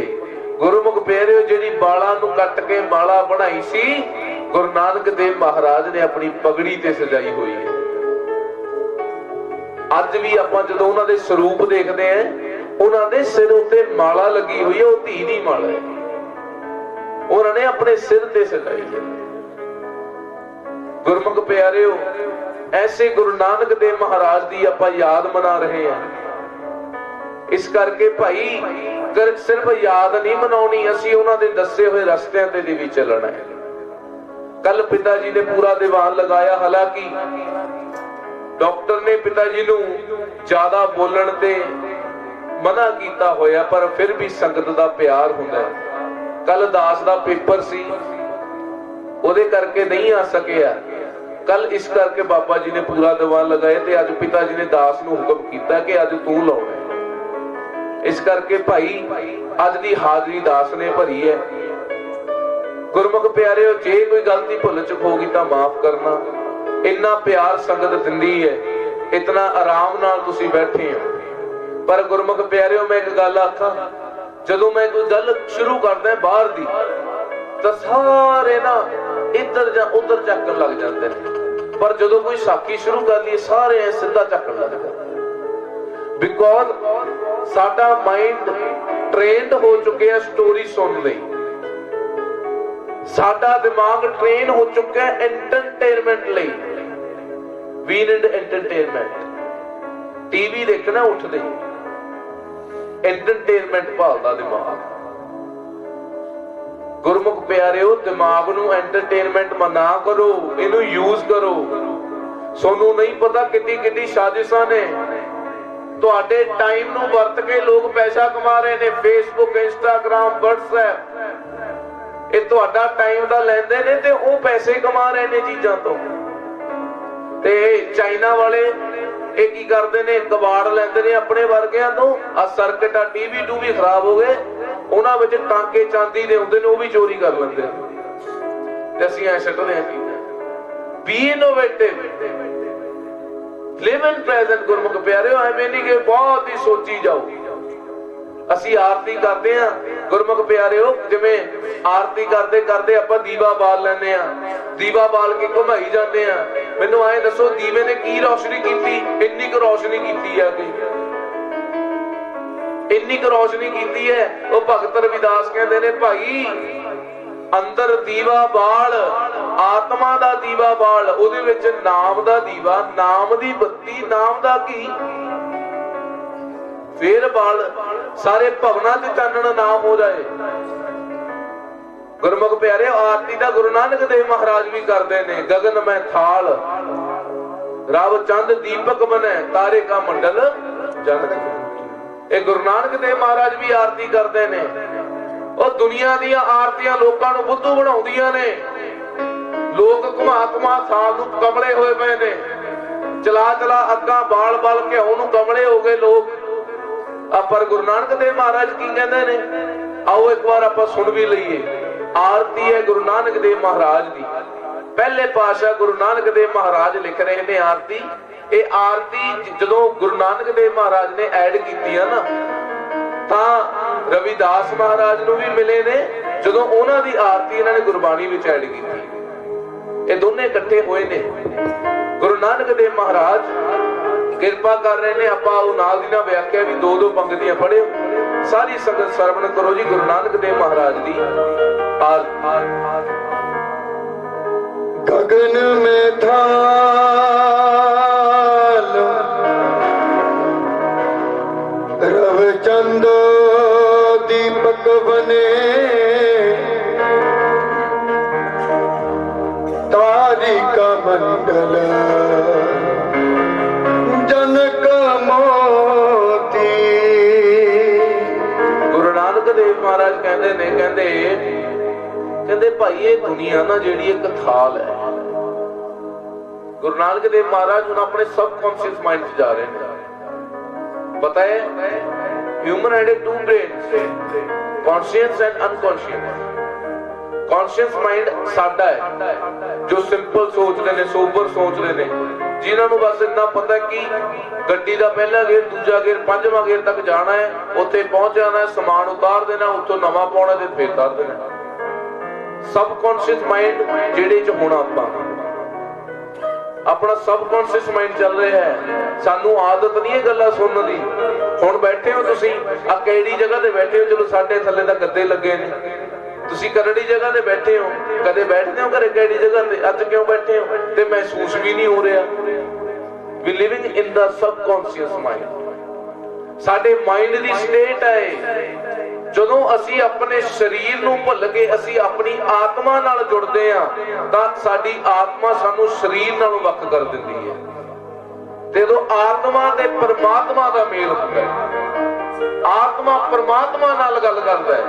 ਗੁਰਮੁਖ ਪਿਆਰਿਓ ਜਿਹੜੀ ਬਾਲਾਂ ਨੂੰ ਕੱਟ ਕੇ ਮਾਲਾ ਬਣਾਈ ਸੀ, ਗੁਰੂ ਨਾਨਕ ਦੇਵ ਮਹਾਰਾਜ ਨੇ ਆਪਣੀ ਪਗੜੀ ਤੇ ਸਜਾਈ ਹੋਈ ਹੈ। ਅੱਜ ਵੀ ਆਪਾਂ ਜਦੋਂ ਉਹਨਾਂ ਦੇ ਸਰੂਪ ਦੇਖਦੇ ਆਂ, ਉਹਨਾਂ ਦੇ ਸਿਰ ਉੱਤੇ ਮਾਲਾ ਲੱਗੀ ਹੋਈ ਹੈ, ਉਹ ਧੀ ਦੀ ਮਾਲਾ ਹੈ, ਉਹਨਾਂ ਨੇ ਆਪਣੇ ਸਿਰ ਤੇ ਸਜਾਈ ਹੈ। ਗੁਰਮੁਖ ਪਿਆਰਿਓ, ਐਸੇ ਗੁਰੂ ਨਾਨਕ ਦੇਵ ਮਹਾਰਾਜ ਦੀ ਆਪਾਂ ਯਾਦ ਮਨਾ ਰਹੇ ਹਾਂ। ਇਸ ਕਰਕੇ ਭਾਈ ਸਿਰਫ ਯਾਦ ਨਹੀਂ ਮਨਾਉਣੀ, ਅਸੀਂ ਉਹਨਾਂ ਦੇ ਦੱਸੇ ਹੋਏ ਰਸਤਿਆਂ ਤੇ ਵੀ ਚੱਲਣਾ ਹੈ। ਕੱਲ ਪਿਤਾ ਜੀ ਨੇ ਪੂਰਾ ਦੀਵਾਨ ਲਗਾਇਆ, ਹਾਲਾਂਕਿ ਡਾਕਟਰ ਨੇ ਪਿਤਾ ਜੀ ਨੂੰ ਜ਼ਿਆਦਾ ਬੋਲਣ ਤੇ ਮਨਾ ਕੀਤਾ ਹੋਇਆ, ਪਰ ਫਿਰ ਵੀ ਸੰਗਤ ਦਾ ਪਿਆਰ ਹੁੰਦਾ ਹੈ। ਕੱਲ ਦਾਸ ਦਾ ਪੇਪਰ ਸੀ, ਉਹਦੇ ਕਰਕੇ ਨਹੀਂ ਆ ਸਕਿਆ ਕੱਲ, ਇਸ ਕਰਕੇ ਬਾਬਾ ਜੀ ਨੇ ਪੂਰਾ ਦੀਵਾਨ ਲਗਾਇਆ ਤੇ ਅੱਜ ਪਿਤਾ ਜੀ ਨੇ ਦਾਸ ਨੂੰ ਹੁਕਮ ਕੀਤਾ ਕਿ ਅੱਜ ਤੂੰ ਲਾਉਣਾ। ਇਸ ਕਰਕੇ ਭਾਈ ਅੱਜ ਦੀ ਹਾਜ਼ਰੀ ਦਾਸ ਨੇ ਭਰੀ ਹੈ। ਗੁਰਮੁਖ ਪਿਆਰਿਓ, ਜੇ ਕੋਈ ਗਲਤੀ ਭੁੱਲ ਚੁੱਕ ਹੋਗੀ ਤਾਂ ਮਾਫ ਕਰਨਾ। ਇੰਨਾ ਪਿਆਰ ਸੰਗਤ ਦਿੰਦੀ ਹੈ, ਇਤਨਾ ਆਰਾਮ ਨਾਲ ਤੁਸੀਂ ਬੈਠੇ ਹੋ। ਪਰ ਗੁਰਮੁਖ ਪਿਆਰਿਓ, ਮੈਂ ਇੱਕ ਗੱਲ ਆਖਾਂ, ਜਦੋਂ ਮੈਂ ਕੋਈ ਗੱਲ ਸ਼ੁਰੂ ਕਰਦਾ ਬਾਹਰ ਦੀ ਤਾਂ ਸਾਰੇ ਨਾ ਇੱਧਰ ਜਾਂ ਉੱਧਰ ਚੱਕਣ ਲੱਗ ਜਾਂਦੇ ਨੇ, ਪਰ ਜਦੋਂ ਕੋਈ ਸਾਖੀ ਸ਼ੁਰੂ ਕਰ ਲਈਏ ਸਾਰੇ ਸਿੱਧਾ ਚੱਕਣ ਲੱਗ ਜਾਂਦੇ। ਬਿਕੋਜ਼ ਸਾਡਾ ਮਾਈਂਡ ਟ੍ਰੇਨਡ ਹੋ ਚੁੱਕਿਆ ਸਟੋਰੀ ਸੁਣਨ ਲਈ, ਸਾਡਾ ਦਿਮਾਗ ਟ੍ਰੇਨ ਹੋ ਚੁੱਕਾ ਹੈ ਐਂਟਰਟੇਨਮੈਂਟ ਲਈ। ਵੀ ਨੀਡ ਐਂਟਰਟੇਨਮੈਂਟ। ਟੀਵੀ ਦੇਖਣਾ ਉੱਠਦੇ, ਐਂਟਰਟੇਨਮੈਂਟ ਭਾਲਦਾ ਦਿਮਾਗ। ਗੁਰਮੁਖ ਪਿਆਰਿਓ, ਦਿਮਾਗ ਨੂੰ ਐਂਟਰਟੇਨਮੈਂਟ ਨਾ ਕਰੋ, ਇਹਨੂੰ ਯੂਜ਼ ਕਰੋ। ਤੁਹਾਨੂੰ ਨਹੀਂ ਪਤਾ ਕਿੰਨੀ ਕਿੰਨੀ ਸਾਜ਼ਿਸ਼ਾਂ ਨੇ। ਤੁਹਾਡੇ ਟਾਈਮ ਨੂੰ ਵਰਤ ਕੇ ਲੋਕ ਪੈਸਾ ਕਮਾ ਰਹੇ ਨੇ। ਫੇਸਬੁੱਕ, ਇੰਸਟਾਗ੍ਰਾਮ, WhatsApp, ਇਹ ਤੁਹਾਡਾ ਟਾਈਮ ਦਾ ਲੈਂਦੇ ਨੇ ਤੇ ਉਹ ਪੈਸੇ ਕਮਾ ਰਹੇ ਨੇ ਚੀਜ਼ਾਂ ਤੋਂ। ਤੇ ਚਾਈਨਾ ਵਾਲੇ ਇਹ ਕੀ ਕਰਦੇ ਨੇ? ਕਬਾੜ ਲੈਂਦੇ ਨੇ ਆਪਣੇ ਵਰਗਿਆਂ ਤੋਂ। ਆ ਸਰਕਟ, ਆ ਟੀਵੀ ਟੂਵੀ ਖਰਾਬ ਹੋ ਗਏ, ਉਹਨਾਂ ਵਿੱਚ ਟਾਂਕੇ ਚਾਂਦੀ ਦੇ ਹੁੰਦੇ ਨੇ, ਉਹ ਵੀ ਚੋਰੀ ਕਰ ਲੈਂਦੇ ਨੇ ਤੇ ਅਸੀਂ ਐ ਸੱਟਦੇ ਆ ਚੀਜ਼ਾਂ। ਬੀ ਇਨੋਵੇਟਿਵ, ਲਿਵ ਇਨ ਪ੍ਰੈਜ਼ੈਂਟ। ਗੁਰਮੁਖ ਪਿਆਰਿਓ, ਐਵੇਂ ਨਹੀਂ ਕਿ ਬਹੁਤ ਹੀ ਸੋਚੀ ਜਾਓ। ਅਸੀਂ ਆਰਤੀ ਕਰਦੇ ਆ ਗੁਰਮੁਖ ਪਿਆਰਿਓ, ਜਿਵੇਂ ਆਰਤੀ ਕਰਦੇ ਕਰਦੇ ਆਪਾਂ ਦੀਵਾ ਬਾਲ ਲੈਂਦੇ ਆ, ਦੀਵਾ ਬਾਲ ਕੇ ਘੁਮਾਈ ਜਾਂਦੇ ਆ। ਮੈਨੂੰ ਐਂ ਦੱਸੋ, ਦੀਵੇ ਨੇ ਕੀ ਰੌਸ਼ਨੀ ਕੀਤੀ? ਇੰਨੀ ਕੁ ਰੌਸ਼ਨੀ ਕੀਤੀ ਹੈ ਕਿ ਇੰਨੀ ਕੁ ਰੌਸ਼ਨੀ ਕੀਤੀ ਹੈ। ਉਹ ਭਗਤ ਰਵਿਦਾਸ ਕਹਿੰਦੇ ਨੇ, ਭਾਈ ਅੰਦਰ ਦੀਵਾ ਬਾਲ, ਆਤਮਾ ਦਾ ਦੀਵਾ ਬਾਲ, ਉਹਦੇ ਵਿੱਚ ਨਾਮ ਦਾ ਦੀਵਾ, ਨਾਮ ਦੀ ਬੱਤੀ, ਨਾਮ ਦਾ ਕੀ ਫੇਰ ਬਾਲ, ਸਾਰੇ ਭਵਨਾਂ ਚ ਚਾਨਣ ਨਾ ਹੋ ਜਾਏ। ਗੁਰਮੁਖ ਪਿਆਰਿਓ, ਆਰਤੀ ਦਾ ਗੁਰੂ ਨਾਨਕ ਦੇਵ ਮਹਾਰਾਜ ਵੀ ਕਰਦੇ ਨੇ। ਗਗਨ ਮੈਂ ਥਾਲ, ਰਵ ਚੰਦ ਦੀਪਕ ਬਨੈ, ਤਾਰੇ ਕਾ ਮੰਡਲ ਜਨ। ਇਹ ਗੁਰੂ ਨਾਨਕ ਦੇਵ ਮਹਾਰਾਜ ਵੀ ਆਰਤੀ ਕਰਦੇ ਨੇ। ਉਹ ਦੁਨੀਆ ਦੀਆਂ ਆਰਤੀਆਂ ਲੋਕਾਂ ਨੂੰ ਬੁੱਧੂ ਬਣਾਉਂਦੀਆਂ ਨੇ। ਲੋਕ ਘੁਮਾ ਘੁਮਾ ਸਾਲ ਨੂੰ ਕਮਲੇ ਹੋਏ ਪਏ ਨੇ, ਚਲਾ ਚਲਾ ਅੱਗਾ ਬਾਲ ਬਾਲ ਘਿਓ ਨੂੰ ਕਮਲੇ ਹੋ ਗਏ ਲੋਕ। ਪਰ ਗੁਰੂ ਨਾਨਕ ਦੇਵ ਮਹਾਰਾਜ ਕੀ ਕਹਿੰਦੇ ਨੇ? ਆਓ ਇੱਕ ਵਾਰ ਆਪਾਂ ਸੁਣ ਵੀ ਲਈਏ। ਆਰਤੀ ਹੈ ਗੁਰੂ ਨਾਨਕ ਦੇਵ ਮਹਾਰਾਜ ਦੀ। ਪਹਿਲੇ ਪਾਤਸ਼ਾਹ ਗੁਰੂ ਨਾਨਕ ਦੇਵ ਮਹਾਰਾਜ ਲਿਖ ਰਹੇ ਨੇ ਆਰਤੀ। ਇਹ ਆਰਤੀ ਜਦੋਂ ਗੁਰੂ ਨਾਨਕ ਦੇਵ ਮਹਾਰਾਜ ਨੇ ਐਡ ਕੀਤੀ ਆ ਨਾ, ਤਾਂ ਰਵਿਦਾਸ ਮਹਾਰਾਜ ਨੂੰ ਵੀ ਮਿਲੇ ਨੇ ਜਦੋਂ ਉਹਨਾਂ ਦੀ ਆਰਤੀ ਇਹਨਾਂ ਨੇ ਗੁਰਬਾਣੀ ਵਿੱਚ ਐਡ ਕੀਤੀ। ਇਹ ਦੋਨੇ ਇਕੱਠੇ ਹੋਏ ਨੇ। ਗੁਰੂ ਗੁਰੂ ਨਾਨਕ ਦੇਵ ਮਹਾਰਾਜ ਕਿਰਪਾ ਕਰ ਰਹੇ ਨੇ। ਆਪਾਂ ਉਹ ਨਾਲ ਦੀ ਨਾਲ ਵਿਆਖਿਆ ਵੀ ਦੋ ਦੋ ਪੰਕਤੀਆਂ ਪੜ੍ਹਿਓ, ਸਾਰੀ ਸੰਗਤ ਸਰਵਣ ਕਰੋ ਜੀ ਗੁਰੂ ਨਾਨਕ ਦੇਵ ਮਹਾਰਾਜ ਦੀ। ਗगन में थाल रवचंद दीपक बने, तारिका मंडल जनक मोती। ਗੁਰੂ ਨਾਨਕ ਦੇਵ ਮਹਾਰਾਜ ਕਹਿੰਦੇ ਨੇ, ਕਹਿੰਦੇ ਭਾਈ ਇਹ ਦੁਨੀਆ ਨਾ ਜਿਹੜੀ ਇੱਕ ਥਾਲ ਹੈ। ਗੁਰੂ ਨਾਨਕ ਦੇਵ ਮਹਾਰਾਜ ਹੁਣ ਆਪਣੇ ਸਬਕੌਂਸ਼ੀਅਸ ਮਾਈਂਡ 'ਚ ਜਾ ਰਹੇ ਨੇ। ਪਤਾ ਹੈ human had two brains, conscious and unconscious. Conscious mind ਸਾਡਾ ਹੈ ਜੋ ਸਿੰਪਲ ਸੋਚਦੇ ਨੇ, ਸੋਬਰ ਸੋਚਦੇ ਨੇ, ਜਿਨ੍ਹਾਂ ਨੂੰ ਬਸ ਇੰਨਾ ਪਤਾ ਕਿ ਗੱਡੀ ਦਾ ਪਹਿਲਾ ਗੇਅਰ, ਦੂਜਾ ਗੇਅਰ, ਪੰਜਵਾਂ ਗੇਅਰ ਤੱਕ ਜਾਣਾ ਹੈ, ਉੱਥੇ ਪਹੁੰਚ ਜਾਣਾ ਹੈ, ਸਮਾਨ ਉਤਾਰ ਦੇਣਾ, ਉੱਥੋਂ ਨਵਾਂ ਪਾਉਣਾ ਤੇ ਫੇਰ ਉਤਾਰ ਦੇਣਾ। ਸਬਕੌਂਸ਼ੀਅਸ ਮਾਈਂਡ ਜਿਹੜੇ 'ਚ ਹੁਣ ਆਪਣਾ ਸਬਕੌਂਸ਼ੀਅਸ ਮਾਈਂਡ ਚੱਲ ਰਿਹਾ ਹੈ। ਸਾਨੂੰ ਆਦਤ ਨਹੀਂ ਇਹ ਗੱਲਾਂ ਸੁਣਨ ਦੀ। ਹੁਣ ਬੈਠੇ ਹੋ ਤੁਸੀਂ ਆ ਕਿਹੜੀ ਜਗ੍ਹਾ ਤੇ ਬੈਠੇ ਹੋ, ਚਲੋ ਸਾਡੇ ਥੱਲੇ ਤਾਂ ਗੱਦੇ ਲੱਗੇ ਨੇ, ਤੁਸੀਂ ਕਰੜੀ ਜਗ੍ਹਾ ਤੇ ਬੈਠੇ ਹੋ। ਕਦੇ ਬੈਠਦੇ ਹੋ ਘਰੇ ਕਿਹੜੀ ਜਗ੍ਹਾ ਤੇ? ਅੱਜ ਕਿਉਂ ਬੈਠੇ ਹੋ? ਤੇ ਮਹਿਸੂਸ ਵੀ ਨਹੀਂ ਹੋ ਰਿਹਾ। We living in the subconscious mind. ਸਾਡੇ ਮਾਈਂਡ ਦੀ ਸਟੇਟ ਹੈ ਜਦੋਂ ਅਸੀਂ ਆਪਣੇ ਸਰੀਰ ਨੂੰ ਭੁੱਲ ਕੇ ਅਸੀਂ ਆਪਣੀ ਆਤਮਾ ਨਾਲ ਜੁੜਦੇ ਹਾਂ ਤਾਂ ਸਾਡੀ ਆਤਮਾ ਸਾਨੂੰ ਸਰੀਰ ਨਾਲੋਂ ਵੱਖ ਕਰ ਦਿੰਦੀ ਹੈ। ਤੇ ਜਦੋਂ ਆਤਮਾ ਤੇ ਪਰਮਾਤਮਾ ਦਾ ਮੇਲ ਹੁੰਦਾ ਹੈ, ਆਤਮਾ ਪਰਮਾਤਮਾ ਨਾਲ ਗੱਲ ਕਰਦਾ ਹੈ,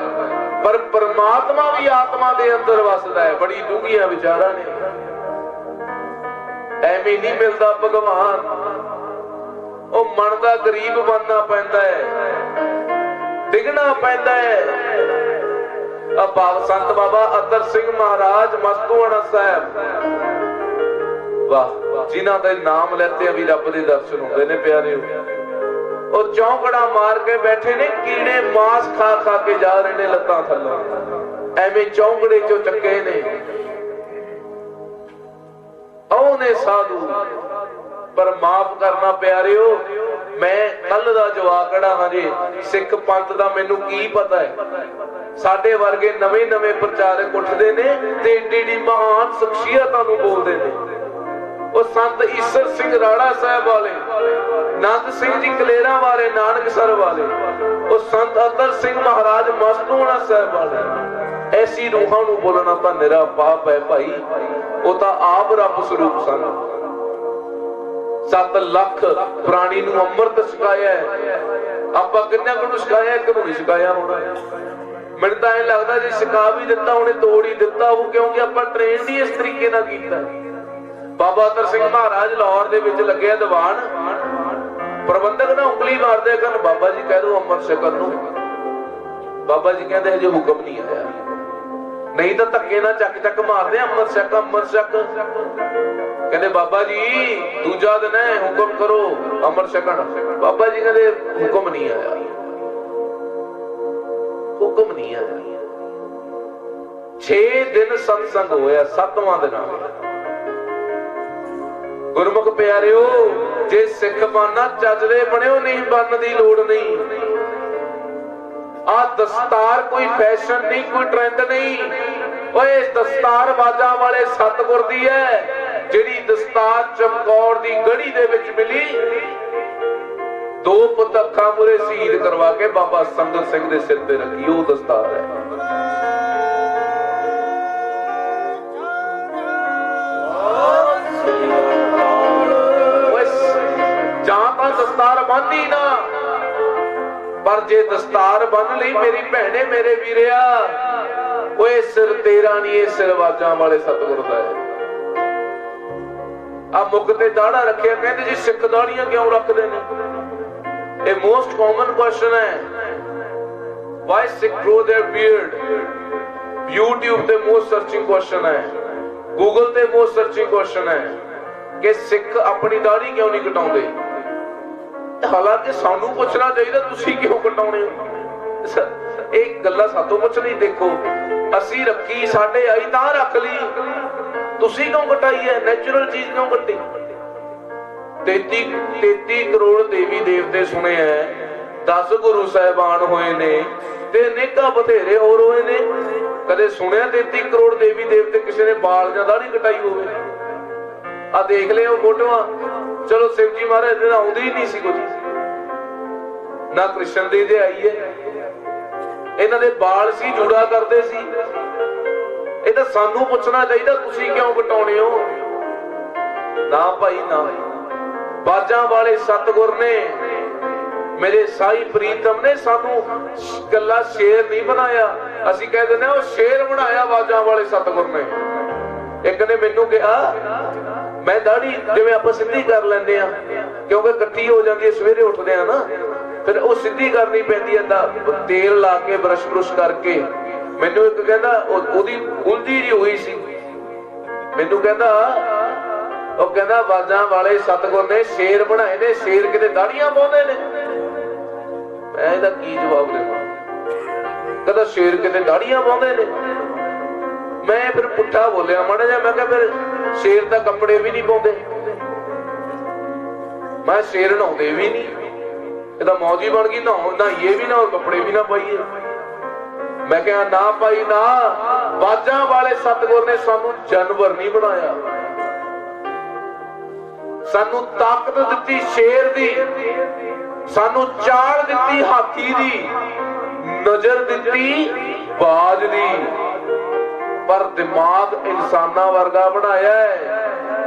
ਪਰ ਪਰਮਾਤਮਾ ਵੀ ਆਤਮਾ ਦੇ ਅੰਦਰ ਵਸਦਾ ਹੈ। ਬੜੀ ਡੂੰਘੀਆਂ ਵਿਚਾਰਾਂ ਨੇ। ਐਵੇਂ ਨਹੀਂ ਮਿਲਦਾ ਭਗਵਾਨ, ਉਹ ਮਨ ਦਾ ਗਰੀਬ ਬਣਨਾ ਪੈਂਦਾ ਹੈ, ਡਿੱਗਣਾ ਪੈਂਦਾ ਹੈ। ਸੰਤ ਬਾਬਾ ਅਤਰ ਸਿੰਘ ਮਹਾਰਾਜ ਮਸਤੂਆਣਾ ਸਾਹਿਬ, ਵਾਹ, ਜਿਨ੍ਹਾਂ ਦਾ ਨਾਮ ਲੈਤੇ ਵੀ ਰੱਬ ਦੇ ਦਰਸ਼ਨ ਹੁੰਦੇ ਨੇ ਪਿਆਰਿਓ। ਉਹ ਚੌਂਕੜਾ ਮਾਰ ਕੇ ਬੈਠੇ ਨੇ, ਕੀੜੇ ਮਾਸ ਖਾ ਖਾ ਕੇ ਜਾ ਰਹੇ ਨੇ ਲੱਤਾਂ ਥੱਲੋਂ, ਐਵੇਂ ਚੌਂਕੜੇ ਚੋਂ ਚੱਕੇ ਨੇ। ਉਹਨੇ ਸਾਧੂ, ਪਰ ਮਾਫ ਕਰਨਾ ਪਿਆਰਿਓ, ਮੈਂ ਕੱਲ ਦਾ ਜਵਾਕੜਾ ਹਾਂ ਜੀ। ਸਿੱਖ ਪੰਥ ਦਾ ਮੈਨੂੰ ਕੀ ਪਤਾ ਹੈ? ਸਾਡੇ ਵਰਗੇ ਨਵੇਂ ਨਵੇਂ ਪ੍ਰਚਾਰਕ ਉੱਠਦੇ ਨੇ ਤੇ ਏਡੀ ਮਹਾਨ ਸ਼ਖਸੀਅਤਾਂ ਨੂੰ ਬੋਲਦੇ ਨੇ। ਉਹ ਸੰਤ ਈਸਰ ਸਿੰਘ ਰਾੜਾ ਸਾਹਿਬ ਵਾਲੇ, ਨੰਦ ਸਿੰਘ ਜੀ ਕਲੇਰਾਂ ਵਾਲੇ, ਨਾਨਕਸਰ ਵਾਲੇ, ਉਹ ਸੰਤ ਅਤਰ ਸਿੰਘ ਮਹਾਰਾਜ ਮਸਤੂਆਣਾ ਸਾਹਿਬ ਵਾਲੇ, ਐਸੀ ਰੂਹਾਂ ਨੂੰ ਬੋਲਣਾ ਤਾਂ ਨਿਰਾ ਪਾਪ ਹੈ ਭਾਈ। ਉਹ ਤਾਂ ਆਪ ਰੱਬ ਸਰੂਪ ਸਨ। 7 ਲੱਖ ਪ੍ਰਾਣੀ ਨੂੰ ਅੰਮ੍ਰਿਤ ਛਕਾਇਆ। ਆਪਾਂ ਕਿੰਨਾ ਕੁ ਨੂੰ ਛਕਾਇਆ? ਇੱਕ ਨੂੰ ਨਹੀਂ ਛਕਾਇਆ ਹੋਣਾ। ਮੈਨੂੰ ਤਾਂ ਇਹ ਲੱਗਦਾ ਜੇ ਛਕਾ ਵੀ ਦਿੱਤਾ ਉਹਨੇ ਤੋੜ ਹੀ ਦਿੱਤਾ ਉਹ, ਕਿਉਂਕਿ ਆਪਾਂ ਟ੍ਰੇਨ ਹੀ ਇਸ ਤਰੀਕੇ ਨਾਲ ਕੀਤਾ। ਬਾਬਾ ਅਤਰ ਸਿੰਘ ਮਹਾਰਾਜ ਲਾਹੌਰ ਦੇ ਵਿੱਚ ਲੱਗੇ ਦੀਵਾਨ, ਪ੍ਰਬੰਧਕ ਨਾ ਉਂਗਲੀ ਮਾਰਦੇ ਕਰਨ, ਬਾਬਾ ਜੀ ਕਹਿ ਦੋ ਅੰਮ੍ਰਿਤ ਛਕਣ ਨੂੰ। ਬਾਬਾ ਜੀ ਕਹਿੰਦੇ ਹਜੇ ਹੁਕਮ ਨਹੀਂ ਆਇਆ, ਨਹੀਂ ਤਾਂ ਧੱਕੇ ਨਾਲ ਚੱਕ ਚੱਕ ਮਾਰਦੇ ਅੰਮ੍ਰਿਤ ਛਕ, ਅੰਮ੍ਰਿਤ ਛਕ। ਕਹਿੰਦੇ ਬਾਬਾ ਜੀ ਦੂਜਾ ਦਿਨ ਹੈ, ਹੁਕਮ ਕਰੋ ਅੰਮ੍ਰਿਤ ਛਕਣ। ਬਾਬਾ ਜੀ ਕਹਿੰਦੇ ਹੁਕਮ ਨਹੀਂ ਆਇਆ, ਹੁਕਮ ਨਹੀਂ ਆਇਆ। 6 ਦਿਨ ਸਤਸੰਗ ਹੋਇਆ, 7ਵਾਂ ਦਿਨ ਆ ਗਿਆ। ਗੁਰਮੁਖ ਪਿਆਰਿਓ, ਜੇ ਸਿੱਖ ਬਣਨਾ ਚੱਜਦੇ ਬਣਿਓ, ਨਹੀਂ ਬਣਨ ਦੀ ਲੋੜ ਨਹੀਂ। ਆ ਦਸਤਾਰ ਕੋਈ ਫੈਸ਼ਨ ਨਹੀਂ, ਕੋਈ ਟ੍ਰੈਂਡ ਨਹੀਂ। ਓਏ ਦਸਤਾਰ ਬਾਜਾਂ ਵਾਲੇ ਸਤਿਗੁਰ ਦੀ ਹੈ, ਜਿਹੜੀ ਦਸਤਾਰ ਚਮਕੌਰ ਦੀ ਗੜੀ ਦੇ ਵਿੱਚ ਮਿਲੀ। 2 ਪੁੱਤ ਅੱਖਾਂ ਮੂਹਰੇ ਸ਼ਹੀਦ ਕਰਵਾ ਕੇ ਬਾਬਾ ਸੰਗਤ ਸਿੰਘ ਦੇ ਸਿਰ ਤੇ ਰੱਖੀ, ਉਹ ਦਸਤਾਰ ਹੈ। ਜਾਂ ਤਾਂ ਦਸਤਾਰ ਬੰਨ੍ਹੀ ਨਾ, ਪਰ ਜੇ ਦਸਤਾਰ ਬੰਨ ਲਈ ਮੇਰੀ ਭੈਣੇ ਮੇਰੇ ਵੀਰਿਆ, ਓਏ ਸਿਰ ਤੇਰਾ ਨਹੀਂ, ਇਹ ਸਿਰ ਵਾਜਾਂ ਵਾਲੇ ਸਤਿਗੁਰ ਦਾ ਹੈ। ਆ ਮੁੱਖ ਤੇ ਦਾੜਾ ਰੱਖਿਆ, ਕਹਿੰਦੇ ਜੀ ਸਿੱਖ ਦਾੜੀਆਂ ਕਿਉਂ ਰੱਖਦੇ ਨੇ? ਇਹ ਮੋਸਟ ਕਾਮਨ ਕੁਐਸਚਨ ਹੈ। Why Sikh grow their beard? YouTube ਤੇ ਮੋਸਟ ਸਰਚਿੰਗ ਕੁਐਸਚਨ ਹੈ, ਗੂਗਲ ਤੇ ਮੋਸਟ ਸਰਚਿੰਗ ਕੁਐਸਚਨ ਹੈ ਕਿ ਸਿੱਖ ਆਪਣੀ ਦਾੜੀ ਕਿਉਂ ਨਹੀਂ ਕਟਾਉਂਦੇ। ਹਾਲਾਂਕਿ ਸਾਨੂੰ ਪੁੱਛਣਾ ਚਾਹੀਦਾ ਤੁਸੀਂ ਕਿਉਂ ਕਟਾਉਣੇ ਹੋ। ਇਹ ਗੱਲਾਂ ਸਾਤੋਂ ਪੁੱਛਣੀ। ਦੇਖੋ ਅਸੀਂ ਰੱਖੀ, ਸਾਡੇ ਆਈ ਤਾਂ ਰੱਖ ਲਈ, ਤੁਸੀਂ ਕਿਉਂ ਕਟਾਈ ਹੈ? ਨੈਚੁਰਲ ਚੀਜ਼ ਕਿਉਂ ਕੱਟੀ? 33 ਕਰੋੜ ਦੇवी देवते सुने है, 10 गुरु साहिबान होए ने ते अनेका बथेरे होर होए ने। कदे सुनिया 33 करोड़ देवी देवते किसी ने बाल जां दाढ़ी कटाई होवे? आ देख लियो फोटोआं। चलो शिव जी महाराज ने आउंदी ही नहीं सी कुछ ना, कृष्ण दी ते आई है, इन्हां दे बाल सी जूड़ा करदे सी। ਇਹ ਤਾਂ ਸਾਨੂੰ ਪੁੱਛਣਾ ਚਾਹੀਦਾ, ਤੁਸੀਂ ਕਿਉਂ ਕਟਾਉਣੇ ਹੋ? ਨਾ ਭਾਈ ਨਾ। ਬਾਜਾਂ ਵਾਲੇ ਸਤਿਗੁਰ ਨੇ, ਮੇਰੇ ਸਾਈ ਪ੍ਰੀਤਮ ਨੇ ਸਾਨੂੰ ਗੱਲਾਂ ਸ਼ੇਰ ਨਹੀਂ ਬਣਾਇਆ। ਅਸੀਂ ਕਹਿ ਦਿੰਦੇ ਉਹ ਸ਼ੇਰ ਬਣਾਇਆ ਬਾਜਾਂ ਵਾਲੇ ਸਤਿਗੁਰ ਨੇ। ਇੱਕ ਨੇ ਮੈਨੂੰ ਕਿਹਾ, ਮੈਂ ਦਾੜੀ ਜਿਵੇਂ ਆਪਾਂ ਸਿੱਧੀ ਕਰ ਲੈਂਦੇ ਆ, ਕਿਉਂਕਿ ਇਕੱਠੀ ਹੋ ਜਾਂਦੀ ਹੈ ਸਵੇਰੇ ਉੱਠਦੇ ਆ ਨਾ, ਫਿਰ ਉਹ ਸਿੱਧੀ ਕਰਨੀ ਪੈਂਦੀ ਹੈ ਤੇਲ ਲਾ ਕੇ ਬਰਸ਼ ਬਰੁਸ਼ ਕਰਕੇ। ਮੈਨੂੰ ਇੱਕ ਕਹਿੰਦਾ, ਉਹਦੀ ਉਲਝੀ ਜੀ ਹੋਈ ਸੀ, ਮੈਨੂੰ ਕਹਿੰਦਾ, ਉਹ ਕਹਿੰਦਾ ਬਾਜਾਂ ਵਾਲੇ ਸਤਿਗੁਰ ਨੇ ਸ਼ੇਰ ਬਣਾਏ ਨੇ, ਸ਼ੇਰ ਕਿਤੇ ਦਾੜੀਆਂ ਪਾਉਂਦੇ ਨੇ? ਮੈਂ ਇਹਦਾ ਕੀ ਜਵਾਬ ਦੇਵਾਂ? ਕਹਿੰਦਾ ਸ਼ੇਰ ਕਿਤੇ ਦਾੜੀਆਂ ਪਾਉਂਦੇ ਨੇ। ਮੈਂ ਫਿਰ ਪੁੱਠਾ ਬੋਲਿਆ ਮਾੜਾ ਜਿਹਾ, ਮੈਂ ਕਿਹਾ ਫਿਰ ਸ਼ੇਰ ਤਾਂ ਕੱਪੜੇ ਵੀ ਨਹੀਂ ਪਾਉਂਦੇ, ਮੈਂ ਸ਼ੇਰ ਨਹਾਉਂਦੇ ਵੀ ਨਹੀਂ, ਇਹ ਤਾਂ ਮੌਜੀ ਬਣ ਗਈ, ਨਹਾਈਏ ਵੀ ਨਾ ਔਰ ਕੱਪੜੇ ਵੀ ਨਾ ਪਾਈਏ। मैं कहा ना भाई ना, बाजा वाले सतगुर ने सानू जानवर नहीं बनाया, सानू ताकत दिती शेर दी, सानू चाल दिती हाथी दी, नजर दिती बाज दी, पर दिमाग इंसाना वर्गा बनाया है।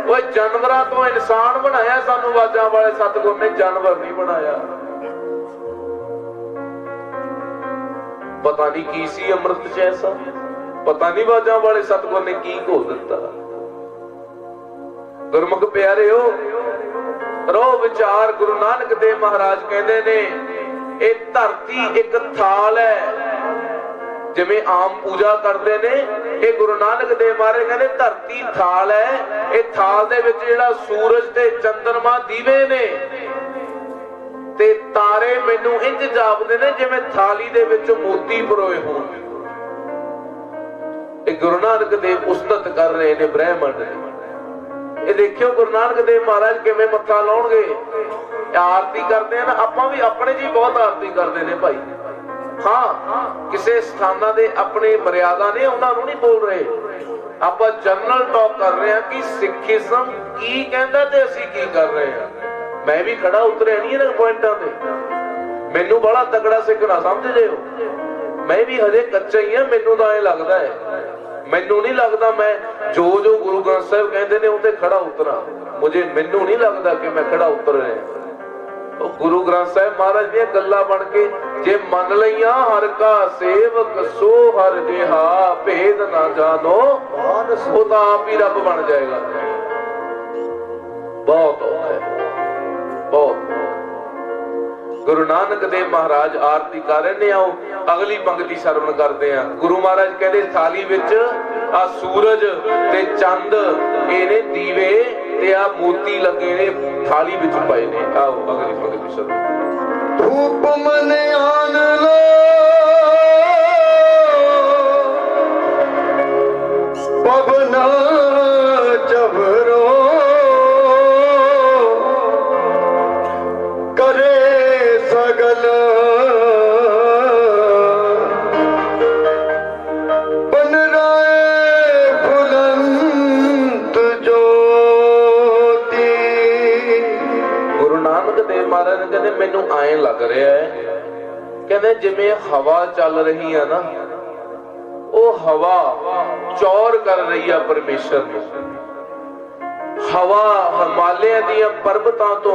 वो जानवरां तो इंसान बनाया, सानू बाजा वाले सतगुर ने जानवर नहीं बनाया। पता नहीं की सी अमृत च ऐसा, पता नहीं बाजा वाले सतगुर ने की घोल दिता। गुरमुख प्यारे हो, रो विचार। गुरु नानक देव महाराज कहते ने, ये धरती एक थाल है, जिवें आम पूजा करते ने, ये गुरु नानक देव महाराज कहते धरती थाल है, ये थाल दे विच जिहड़ा सूरज ते चंद्रमा दीवे ने ते तारे मैनू इंज जापदे ने जिवें थाली दे विच मोती परोए होण। ये गुरु नानक देव उस्तत कर रहे ने ब्रह्मंड ने। ये देखियो गुरु नानक देव महाराज किवें मत्था लाउणगे, आरती करते हैं ना, आपां भी अपने जी बहुत आरती करते ने भाई। हाँ, किसी स्थानां दे अपने मर्यादा ने, उन्हां नूं नहीं बोल रहे, आपां जनरल टॉक कर रहे हैं कि सिखिज्म की कहंदा ते असीं की कर रहे हैं। मैं भी खड़ा उतरिया नहीं इन्हां पॉइंटां ते, मैनू बड़ा तगड़ा सिख ना समझ जिओ, मैं भी हजे कच्चा ही हां। मैनू तां ऐ लगदा है, मैनू नहीं लगदा मैं जो जो गुरु ग्रंथ साहिब कहंदे ने उते खड़ा उतरा, मैनू नहीं लगदा कि मैं खड़ा उतर रहा। गुरु ग्रंथ साहिब महाराज दी गल्लां बन के जे मन लईआं, हर का सेवक सो हर जिहा, भेद ना जानो वो तां आप ही रब बन जाएगा। बहुत औखा है, बहुत। गुरु नानक देव महाराज आरती कर रहे ने, आओ अगली पंक्ति सरवण करते हैं। गुरु महाराज कहते थाली विच आ सूरज ते चंद इहने दीवे ते आ मोती लगे ने थाली विच पए ने। आओ अगली पंक्ति सरवण। धूप मन आन लो पवना जबरो करे सगल बन राए बुलंद ज्योति। गुरु नानक देव महाराज कहते मैनू आए लग रहा है, कहते जिवें हवा चल रही है ना, वो हवा चौर कर रही है परमेश्वर ने। हवा हिमालय दी पर्वतां तो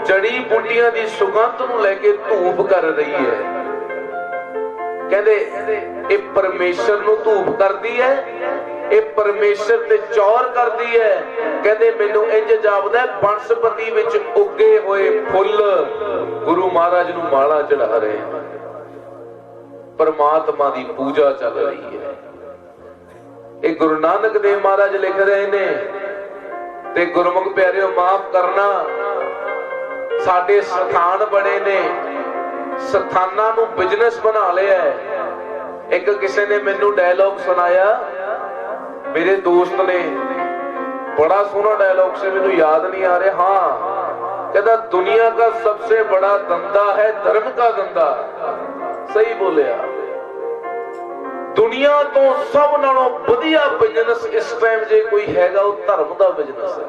जड़ी बूटियां दी सुगंध नूं लेके धूप कर रही है। कहंदे ये परमेश्वर नूं धूप करदी है, ये परमेश्वर ते चौर करदी है। कहंदे मैनू इंज जापदा बनस्पति विच उगे होए फुੱਲ गुरु महाराज नूं माला चढ़ा रहे हैं, परमात्मा दी पूजा चल रही है। ये गुरु नानक देव महाराज लिख रहे ने। ते गुरमुख प्यारिओ माफ करना, साडे स्थान बड़े ने, स्थानां नूं बिजनेस बना लिया है। एक किसी ने मैनू डायलॉग सुनाया, मेरे दोस्त ने, बड़ा सोहना डायलॉग से, मैनू याद नहीं आ रहा। हाँ, कहता दुनिया का सबसे बड़ा धंधा है धर्म का धंधा। सही बोलिया। दुनिया तो सब नालों वधिया बिजनेस इस टाइम जे कोई हैगा वो धर्म का बिजनेस है।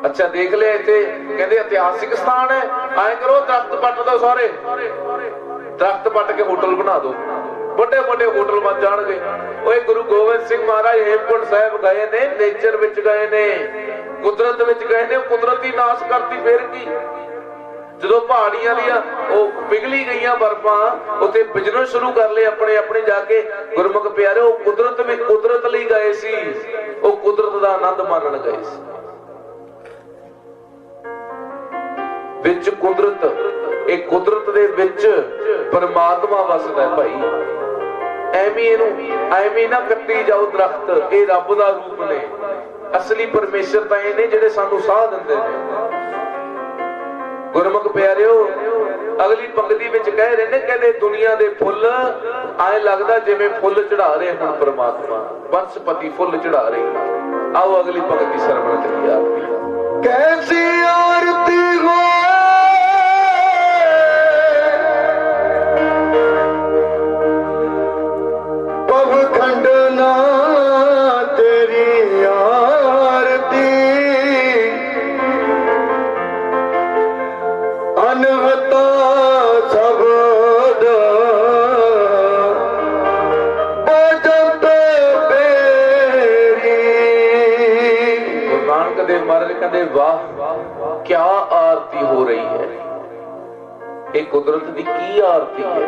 अच्छा देख ले इत्थे कहते इतिहासिक स्थान है, आए करो दरख्त पट दो, सारे दरख्त पट के होटल बना दो, बड़े बड़े होटल बन जाणगे। ओए गुरु गोबिंद सिंह महाराज हेमकुंड साहिब गए ने, नेचर विच गए ने, कुदरत विच गए ने, कुदरत ही नाश करती। फिर की जो पहाड़ियां दियां पिघली गई बर्फा उत्थे बिजनेस शुरू कर ले अपने अपने जाके। गुरमुख प्यारे वो कुदरत भी कुदरत लई गए सी, वो कुदरत दा आनंद मानन गए सी। विच कुदरत, एक कुदरत दे विच परमात्मा वसदा है भाई। एवें ना कट्टी जाओ दरख्त, ये रब दा रूप ने। असली परमेश्वर तां इह ने जिहड़े सानू साह दिंदे ने। गुरमुख प्यारिओ अगली पंक्ति विच कह रहे ने, कहते दुनिया दे फुੱਲ आए लगदा जिवें फुੱਲ चढ़ा रहे हुण परमात्मा, वंशपति फुੱਲ चढ़ा रहे। आओ अगली पंक्ति सरवण करिए। आरती कैसी आरती हो खंडना तेरी आरती, अनहता शब्द बजत बेरी। गुरु नानक देव महाराज कहते वाह क्या आरती हो रही है। एक कुदरत की की आरती है,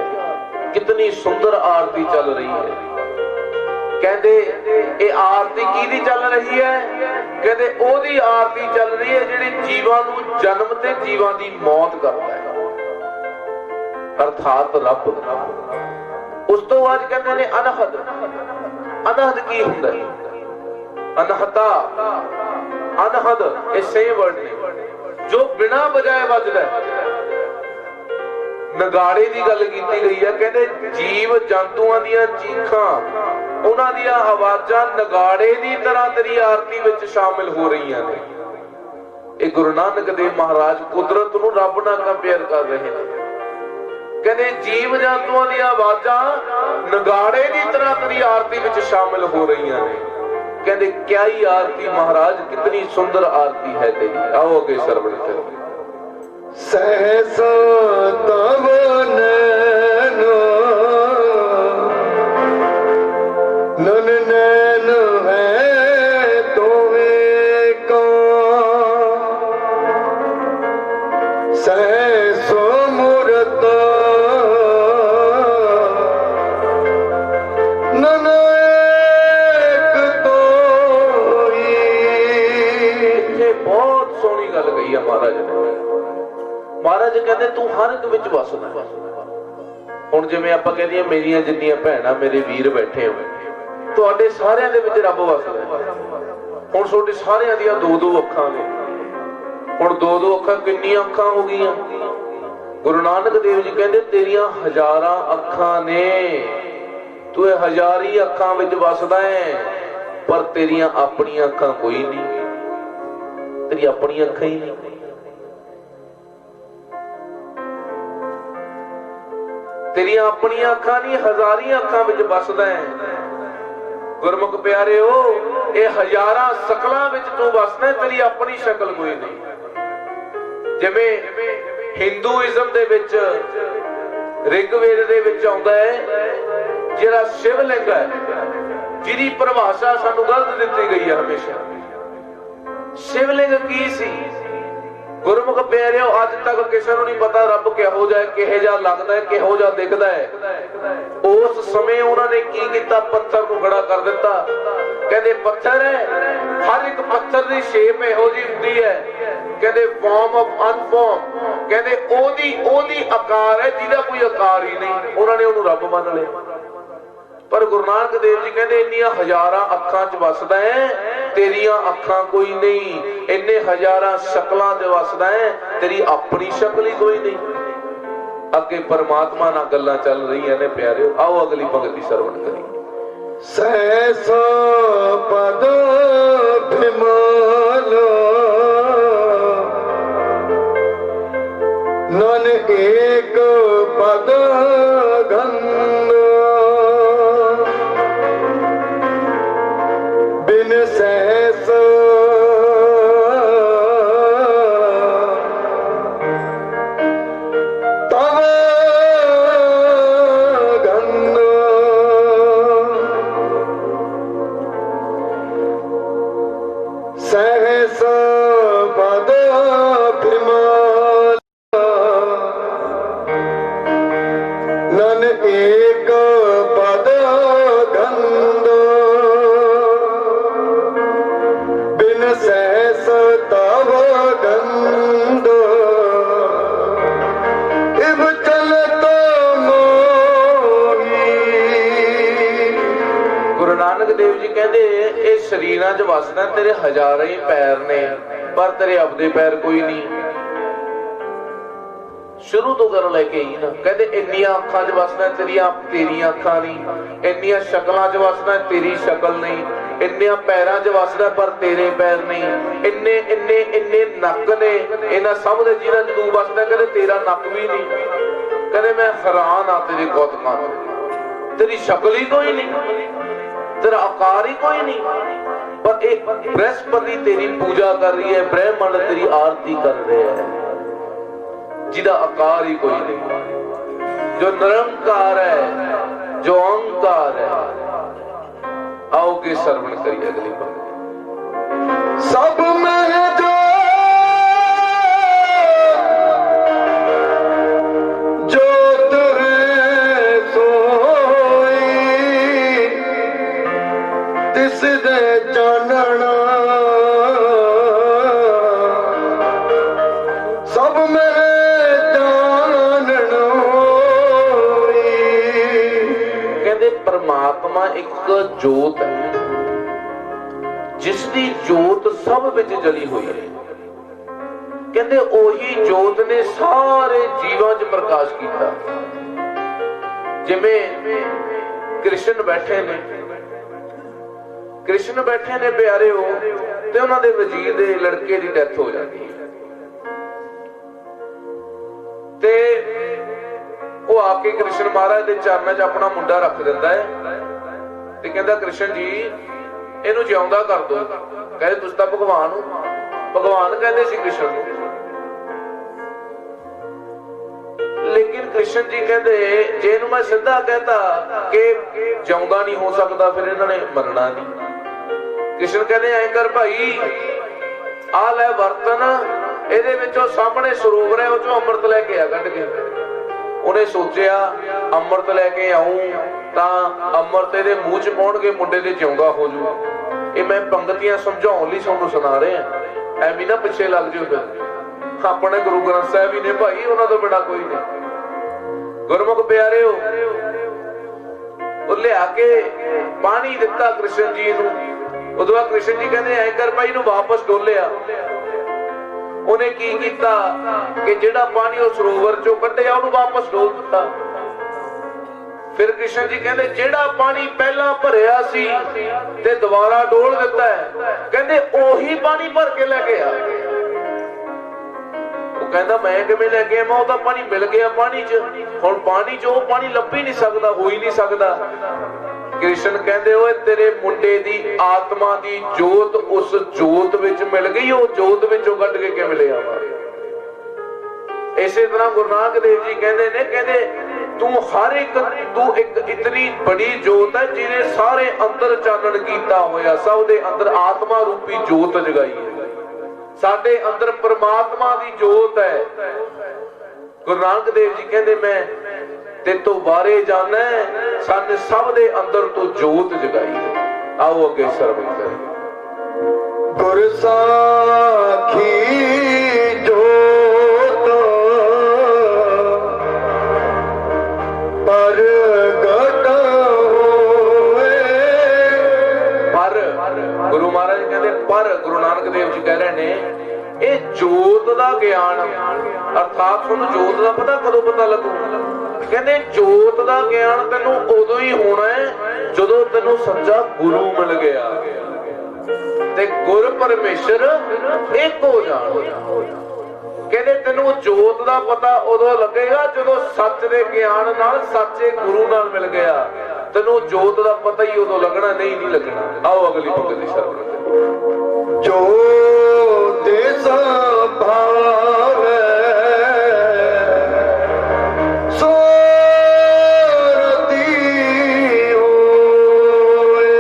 कितनी सुंदर आरती चल रही है। कहते ये आरती की चल रही है, कहते ओदी आरती चल रही है जिहड़ी जीवां नूं जन्म ते जीवां दी मौत करदा है, अर्थात रब। उस तो बाद कहते ने अनहद। अनहद की हुंदा है? अनहता अनहद ये सेम वर्ड ने, जो बिना बजाए बजदा है। नगाड़े की गल की गई है, कहते जीव जंतुआं दियां चीखां, उन्हां दियां आवाजां नगाड़े की तरह तेरी आरती विच शामिल हो रही हैं। ये गुरु नानक देव महाराज कुदरत नूं रब नाल कंपेयर कर रहे हैं। कहते जीव जंतुआं दियां आवाजां नगाड़े की तरह तेरी आरती विच शामिल हो रही हैं। कहते क्या ही आरती महाराज, कितनी सुंदर आरती है तेरी। आओ अगे सरवण करिए। सहसा तब नैनो नन नैन है तोहे का, सहसो मूरत नन एक तोई। ये बहुत सोहनी गल कही है महाराज ने। महाराज कहते तू हर एक विच वसदा। हुण जिवें आपां कहदे मेरियां जिन्नियां भैणां मेरे वीर बैठे हो, तुहाडे सारियां दे विच रब वसदा है। हुण तुहाडे सारियां दियां दो दो अखां ने। हुण दो दो अखां किन्नियां अखां हो गईयां? गुरु नानक देव जी कहंदे तेरियां हजारां अखां ने, तू ये हजारी अखां विच वसदा है, पर तेरियां अपणियां अखां कोई नहीं। तेरी अपनी अखां ही नहीं। तेरिया अपनी अखां नहीं, हजारी अखां विच बसदा है। गुरमुख प्यारे हो, ये हजारां शकलां विच तू वसदा है, तेरी अपनी शक्ल कोई नहीं। जिवें हिंदूइज्म दे विच ऋग्वेद दे विच आउंदा है जिहड़ा शिवलिंग है, जिहदी परिभाषा सानू गलत दित्ती गई है हमेशा। शिवलिंग की सी? गुरमुख प्यारिओ अज तक किसी को नहीं पता रब किहो जिहा किहे जिहा लगदा है, किहो जिहा दिखदा है। उस समय उन्होंने की किया, पत्थर को खड़ा कर दिता। कहते पत्थर है, हर एक पत्थर की शेप इहो जी हुंदी है। कहते फॉर्म ऑफ अनफॉर्म, कहते ओदी आकार है जिहदा कोई आकार ही नहीं। उन्होंने उन्हें रब मान लिया। पर गुरु नानक देव जी कहते इन्नियां हजारां अखां च वसदा है, तेरियां अखां कोई नहीं। इन्ने हजारां शकलां च वसदा है, तेरी अपनी शक्ल ही कोई नहीं। अगे परमात्मा नाल गल्लां चल रही ने प्यारे। आओ अगली पंक्ति सरवण करिए। सहसा पद विमल बिन सहस तव गंध सहस पद विमल नन एक पद गंध बिन सहस तव गंध इब चलत मोही। ਗੁਰੂ ਨਾਨਕ ਦੇਵ ਜੀ ਕਹਿੰਦੇ ਇਹ ਸਰੀਰਾਂ 'ਚ ਵਸਦਾ, ਤੇਰੇ ਹਜ਼ਾਰਾਂ ਹੀ ਪੈਰ ਨੇ ਪਰ ਤੇਰੇ ਆਪਦੇ ਪੈਰ ਕੋਈ ਨਹੀਂ। ਸ਼ੁਰੂ ਤੋਂ ਕਰਨ ਲੈ ਕੇ ਹੀ ਨਾ ਕਹਿੰਦੇ ਇੰਨੀਆਂ ਅੱਖਾਂ 'ਚ ਵਸਦਾ ਤੇਰੀਆਂ ਅੱਖਾਂ ਨਹੀਂ, ਇੰਨੀਆਂ ਸ਼ਕਲਾਂ 'ਚ ਵਸਦਾ ਤੇਰੀ ਸ਼ਕਲ ਨਹੀਂ, ਇੰਨਿਆਂ ਪੈਰਾਂ 'ਚ ਵਸਦਾ ਪਰ ਤੇਰੇ ਪੈਰ ਨਹੀਂ, ਇੰਨੇ ਇੰਨੇ ਇੰਨੇ ਨੱਕ ਨੇ ਇਹਨਾਂ ਸਭ ਦੇ ਜਿਹਨਾਂ 'ਚ ਤੂੰ ਵਸਦਾ ਕਹਿੰਦੇ ਤੇਰਾ ਨੱਕ ਵੀ ਨਹੀਂ। ਕਹਿੰਦੇ ਮੈਂ ਹੈਰਾਨ ਆ ਤੇਰੇ ਕੌਤਕਾਂ ਤੋਂ, ਤੇਰੀ ਸ਼ਕਲ ਹੀ ਕੋਈ ਨਹੀਂ, तेरा आकार ही कोई नहीं, पर एक बृहस्पति तेरी पूजा कर रही है, ब्रह्मंड तेरी आरती कर रहे हैं जिदा आकार ही कोई नहीं, जो निरंकार है जो अहंकार है। आओ के श्रवण करिए अगली बात। सब में जो जोत है सोई तिस दे चानना, सब में चानन होई। कहते परमात्मा एक जोत है जिसकी जोत सब विच जली हुई है। कहते ओही जोत ने सारे जीवां च प्रकाश किया। जिवें कृष्ण बैठे ने, कृष्ण बैठे ने प्यारे हो ते उन्हां दे वजीर दे लड़के दी डेथ हो जाती है ते वो आके कृष्ण महाराज दे चरणों च अपना मुंडा रख दिंदा है ते कहंदा कृष्ण जी ਇਹਨੂੰ ਜਿਉਂਦਾ ਕਰ ਦੋ। ਕਹਿੰਦੇ ਤੁਸੀਂ ਤਾਂ ਭਗਵਾਨ ਹੋ, ਭਗਵਾਨ ਕਹਿੰਦੇ ਸੀ ਕ੍ਰਿਸ਼ਨ ਨੂੰ। ਲੇਕਿਨ ਕ੍ਰਿਸ਼ਨ ਜੀ ਕਹਿੰਦੇ ਜੇ ਇਹਨੂੰ ਮੈਂ ਸਿੱਧਾ ਕਹਤਾ ਕਿ ਜਿਉਂਦਾ ਨਹੀਂ ਹੋ ਸਕਦਾ ਫਿਰ ਇਹਨਾਂ ਨੇ ਮੰਨਣਾ ਨਹੀਂ। ਕ੍ਰਿਸ਼ਨ ਕਹਿੰਦੇ ਐਂ ਕਰ ਭਾਈ ਆ ਲੈ ਬਰਤਨ, ਇਹਦੇ ਵਿੱਚੋਂ ਸਾਹਮਣੇ ਸਰੋਵਰ ਹੈ ਉਹ ਚੋਂ ਅੰਮ੍ਰਿਤ ਲੈ ਕੇ ਆ ਕੱਢ ਕੇ। ਉਹਨੇ ਸੋਚਿਆ ਅੰਮ੍ਰਿਤ ਲੈ ਕੇ ਆਉਂ ਤਾਂ ਅੰਮ੍ਰਿਤ ਇਹਦੇ ਮੂੰਹ 'ਚ ਪਾਉਣਗੇ, ਮੁੰਡੇ ਦੇ ਜਿਉਂਦਾ ਹੋ ਜੂ। ਇਹ ਮੈਂ ਪੰਗਤੀਆਂ ਸਮਝਾਉਣ ਲਈ ਤੁਹਾਨੂੰ ਸੁਣਾ ਰਿਹਾ, ਐਵੇਂ ਨਾ ਪਿੱਛੇ ਲੱਗ ਜਾਓ। ਫਿਰ ਆਪਣੇ ਗੁਰੂ ਗ੍ਰੰਥ ਸਾਹਿਬ ਹੀ ਨੇ ਭਾਈ, ਉਹਨਾਂ ਤੋਂ ਬਿਨਾਂ ਕੋਈ ਨਹੀਂ। ਗੁਰਮੁਖ ਪਿਆਰਿਓ ਉਹ ਲਿਆ ਕੇ ਪਾਣੀ ਦਿੱਤਾ ਕ੍ਰਿਸ਼ਨ ਜੀ ਨੂੰ। ਉਦੋਂ ਬਾਅਦ ਕ੍ਰਿਸ਼ਨ ਜੀ ਕਹਿੰਦੇ ਐਂ ਕਰ ਭਾਈ ਨੂੰ ਵਾਪਸ ਡੋਲਿਆ। ਉਹਨੇ ਕੀ ਕੀਤਾ ਕਿ ਜਿਹੜਾ ਪਾਣੀ ਉਹ ਸਰੋਵਰ ਚੋਂ ਕੱਢਿਆ ਉਹਨੂੰ ਵਾਪਸ ਡੋਲ ਦਿੱਤਾ। ਫਿਰ ਕ੍ਰਿਸ਼ਨ ਜੀ ਕਹਿੰਦੇ ਜਿਹੜਾ ਪਾਣੀ ਪਹਿਲਾਂ ਭਰਿਆ ਸੀ ਤੇ ਦੁਬਾਰਾ ਡੋਲ ਦਿੱਤਾ ਹੈ, ਕਹਿੰਦੇ ਉਹੀ ਪਾਣੀ ਭਰ ਕੇ ਲੈ ਕੇ ਆ। ਉਹ ਕਹਿੰਦਾ ਮੈਂ ਕਿਵੇਂ ਲੈ ਕੇ ਆਵਾਂ, ਉਹ ਤਾਂ ਪਾਣੀ ਮਿਲ ਗਿਆ ਪਾਣੀ 'ਚ, ਹੁਣ ਪਾਣੀ 'ਚ ਉਹ ਪਾਣੀ ਲੱਭ ਹੀ ਨਹੀਂ ਸਕਦਾ, ਹੋ ਹੀ ਨਹੀਂ ਸਕਦਾ। ਕ੍ਰਿਸ਼ਨ ਕਹਿੰਦੇ ਓਏ ਤੇਰੇ ਮੁੰਡੇ ਦੀ ਆਤਮਾ ਦੀ ਜੋਤ ਉਸ ਜੋਤ ਵਿੱਚ ਮਿਲ ਗਈ, ਉਹ ਜੋਤ ਵਿੱਚੋਂ ਕੱਢ ਕੇ ਕਿਵੇਂ ਲੈ ਆਵਾਂ। ਇਸੇ ਤਰ੍ਹਾਂ ਗੁਰੂ ਨਾਨਕ ਦੇਵ ਜੀ ਕਹਿੰਦੇ ਨੇ, ਕਹਿੰਦੇ ਤੂੰ ਹਰ ਇੱਕ ਤੂੰ ਇੱਕ ਇਤਨੀ ਬੜੀ ਜੋਤ ਹੈ ਜਿਹਨੇ ਸਾਰੇ ਅੰਦਰ ਚਾਨਣ ਕੀਤਾ ਹੋਇਆ, ਸਭ ਦੇ ਅੰਦਰ ਆਤਮਾ ਰੂਪੀ ਜੋਤ ਜਗਾਈ ਹੈ। ਸਾਡੇ ਅੰਦਰ ਪਰਮਾਤਮਾ ਦੀ ਜੋਤ ਹੈ। ਗੁਰੂ ਨਾਨਕ ਦੇਵ ਜੀ ਕਹਿੰਦੇ ਮੈਂ ਤੇ ਤੋਂ ਬਾਰੇ ਜਾਣਾ ਸਾਨੂੰ ਸਭ ਦੇ ਅੰਦਰ ਤੋਂ ਜੋਤ ਜਗਾਈ ਹੈ। ਆਓ ਅੱਗੇ ਸਰਵਣ ਕਰੀਏ। ਗੁਰ ਸਾਖੀ ਜੋਤ ਪ੍ਰਗਟ ਹੋਏ। ਪਰ ਗੁਰੂ ਮਹਾਰਾਜ ਕਹਿੰਦੇ ਪਰ ਗੁਰੂ ਨਾਨਕ ਦੇਵ ਜੀ ਕਹਿ ਰਹੇ ਨੇ ਇਹ ਜੋਤ ਦਾ ਗਿਆਨ, ਅਰਥਾਤ ਤੁਹਾਨੂੰ ਜੋਤ ਦਾ ਪਤਾ ਕਦੋਂ ਪਤਾ ਲੱਗੂ। ਕਹਿੰਦੇ ਜੋਤ ਦਾ ਗਿਆਨ ਤੈਨੂੰ ਉਦੋਂ ਹੀ ਹੋਣਾ ਹੈ ਜਦੋਂ ਤੈਨੂੰ ਸੱਚਾ ਗੁਰੂ ਮਿਲ ਗਿਆ ਤੇ ਗੁਰ ਪਰਮੇਸ਼ਰ ਇੱਕ ਹੋ ਜਾਣ। ਕਹਿੰਦੇ ਤੈਨੂੰ ਜੋਤ ਦਾ ਪਤਾ ਉਦੋਂ ਲੱਗੇਗਾ ਜਦੋਂ ਸੱਚ ਦੇ ਗਿਆਨ ਨਾਲ ਸੱਚੇ ਗੁਰੂ ਨਾਲ ਮਿਲ ਗਿਆ। ਤੈਨੂੰ ਜੋਤ ਦਾ ਪਤਾ ਹੀ ਉਦੋਂ ਲੱਗਣਾ, ਨਹੀਂ ਲੱਗਣਾ। ਆਓ ਅਗਲੀ ਪੰਗਤ ਦੀ ਸ਼ਰਵਣ ਕਰੀਏ। ਜੋ ਦੇਸਾ ਭਾਵੈ ਸੋ ਰਤੀ ਹੋਏ।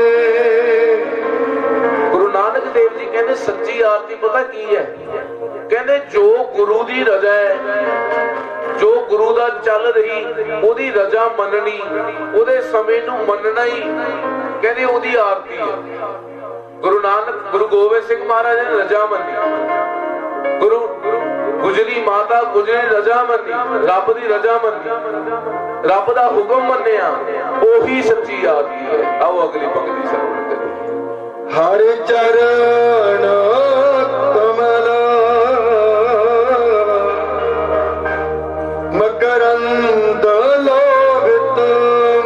ਗੁਰੂ ਨਾਨਕ ਦੇਵ ਜੀ ਕਹਿੰਦੇ ਸੱਚੀ ਆਰਤੀ ਪਤਾ ਕੀ ਹੈ? ਕਹਿੰਦੇ ਜੋ ਗੁਰੂ ਦੀ ਰਜ਼ਾ ਹੈ, ਜੋ ਗੁਰੂ ਦਾ ਚੱਲ ਰਹੀ ਉਹਦੀ ਰਜ਼ਾ ਮੰਨਣੀ, ਉਹਦੇ ਸਮੇਂ ਨੂੰ ਮੰਨਣਾ ਹੀ ਕਹਿੰਦੇ ਉਹਦੀ ਆਰਤੀ ਹੈ। ਗੁਰੂ ਗੋਬਿੰਦ ਸਿੰਘ ਮਹਾਰਾਜ ਨੇ ਰਜ਼ਾ ਮੰਨੀ, ਗੁਰੂ ਗੁਜਰੀ ਮਾਤਾ ਗੁਜਰੀ ਰਜ਼ਾ ਮੰਨੀ, ਰੱਬ ਦੀ ਰਜ਼ਾ ਮੰਨੀ, ਰੱਬ ਦਾ ਹੁਕਮ ਮੰਨਿਆ, ਉਹੀ ਸੱਚੀ ਆਰਤੀ ਹੈ। ਆਓ ਅਗਲੀ ਪੰਗਤੀ ਸਰਵਣ ਕਰੀਏ। ਹਰ ਚਰਨ ਕਮਲ ਮਕਰੰਦ ਲੋਭਿਤ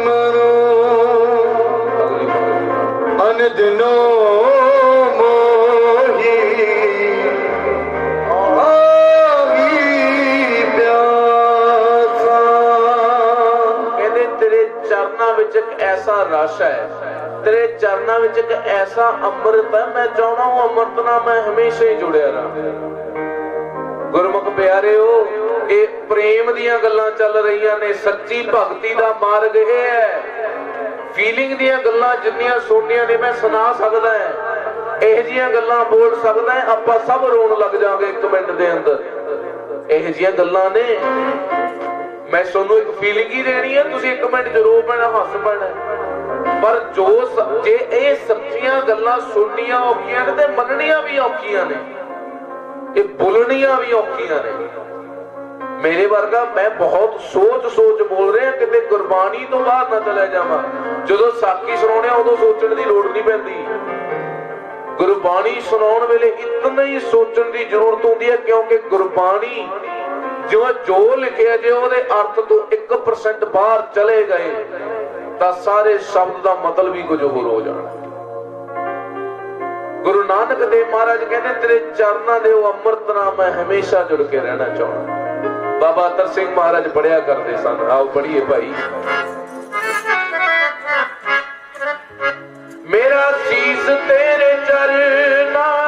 ਮਨੋ ਅਨ ਦਿਨੋ ਮੋਹੀ ਆਵੀ ਪਿਆਸਾ। ਕਹਿੰਦੇ ਤੇਰੇ ਚਰਨਾਂ ਵਿੱਚ ਇੱਕ ਐਸਾ ਰਸ ਹੈ, ਤੇਰੇ ਚਰਨਾਂ ਵਿੱਚ ਇੱਕ ਐਸਾ ਅੰਮ੍ਰਿਤ ਹੈ, ਮੈਂ ਚਾਹੁੰਦਾ ਹਾਂ ਅੰਮ੍ਰਿਤ ਨਾਲ ਮੈਂ ਹਮੇਸ਼ਾ ਹੀ ਜੁੜਿਆ ਰਹਾਂ। ਗੁਰਮੁਖ ਪਿਆਰਿਓ, ਇਹ ਪ੍ਰੇਮ ਦੀਆਂ ਗੱਲਾਂ ਚੱਲ ਰਹੀਆਂ ਨੇ, ਸੱਚੀ ਭਗਤੀ ਦਾ ਮਾਰਗ ਇਹ ਹੈ। ਫੀਲਿੰਗ ਦੀਆਂ ਗੱਲਾਂ ਜਿੰਨੀਆਂ ਸੁਣਨੀਆਂ ਨੇ ਮੈਂ ਸੁਣਾ ਸਕਦਾ ਹਾਂ, ਇਹੋ ਜਿਹੀਆਂ ਗੱਲਾਂ ਬੋਲ ਸਕਦਾ ਹਾਂ, ਆਪਾਂ ਸਭ ਰੋਣ ਲੱਗ ਜਾਵਾਂਗੇ 1 ਮਿੰਟ ਦੇ ਅੰਦਰ। ਇਹੋ ਜਿਹੀਆਂ ਗੱਲਾਂ ਨੇ, ਮੈਂ ਤੁਹਾਨੂੰ ਇੱਕ ਫੀਲਿੰਗ ਹੀ ਦੇਣੀ ਹੈ, ਤੁਸੀਂ 1 ਮਿੰਟ ਚ ਰੋ ਪੈਣਾ, ਹੱਸ ਪੈਣਾ। ਪਰ ਜੇ ਇਹ ਸੱਚੀਆਂ ਗੱਲਾਂ ਸੁਣਨੀਆਂ ਔਖੀਆਂ ਨੇ ਤੇ ਮੰਨਣੀਆਂ ਵੀ ਔਖੀਆਂ ਨੇ, ਇਹ ਬੋਲਣੀਆਂ ਵੀ ਔਖੀਆਂ ਨੇ। ਮੇਰੇ ਵਰਗਾ ਮੈਂ ਬਹੁਤ ਸੋਚ ਬੋਲ ਰਿਹਾ, ਕਿਤੇ ਗੁਰਬਾਣੀ ਤੋਂ ਬਾਹਰ ਨਾ ਚਲੇ ਜਾਵਾਂ। ਜਦੋਂ ਸਾਖੀ ਸੁਣਾਉਣੇ ਉਦੋਂ ਸੋਚਣ ਦੀ ਲੋੜ ਨਹੀਂ ਪੈਂਦੀ, ਗੁਰਬਾਣੀ ਸੁਣਾਉਣ ਵੇਲੇ ਇਤਨਾ ਹੀ ਸੋਚਣ ਦੀ ਜ਼ਰੂਰਤ ਹੁੰਦੀ ਹੈ, ਕਿਉਂਕਿ ਗੁਰਬਾਣੀ ਜੋ ਲਿਖਿਆ ਜੇ ਉਹਦੇ ਅਰਥ ਤੋਂ 1% ਬਾਹਰ ਚਲੇ ਗਏ ਤਾਂ ਸਾਰੇ ਸ਼ਬਦ ਦਾ ਮਤਲਬ ਵੀ ਕੁਝ ਹੋਰ ਹੋ ਜਾਣਾ। ਗੁਰੂ ਨਾਨਕ ਦੇਵ ਮਹਾਰਾਜ ਕਹਿੰਦੇ ਤੇਰੇ ਚਰਨਾਂ ਦੇ ਉਹ ਅੰਮ੍ਰਿਤ ਨਾਲ ਮੈਂ ਹਮੇਸ਼ਾ ਜੁੜ ਕੇ ਰਹਿਣਾ ਚਾਹੁੰਦਾ। ਬਾਬਾ ਅਤਰ ਸਿੰਘ ਮਹਾਰਾਜ ਪੜਿਆ ਕਰਦੇ ਸਨ, ਆਓ ਪੜੀਏ ਭਾਈ। ਮੇਰਾ ਸੀਸ ਤੇਰੇ ਚਰਨਾਂ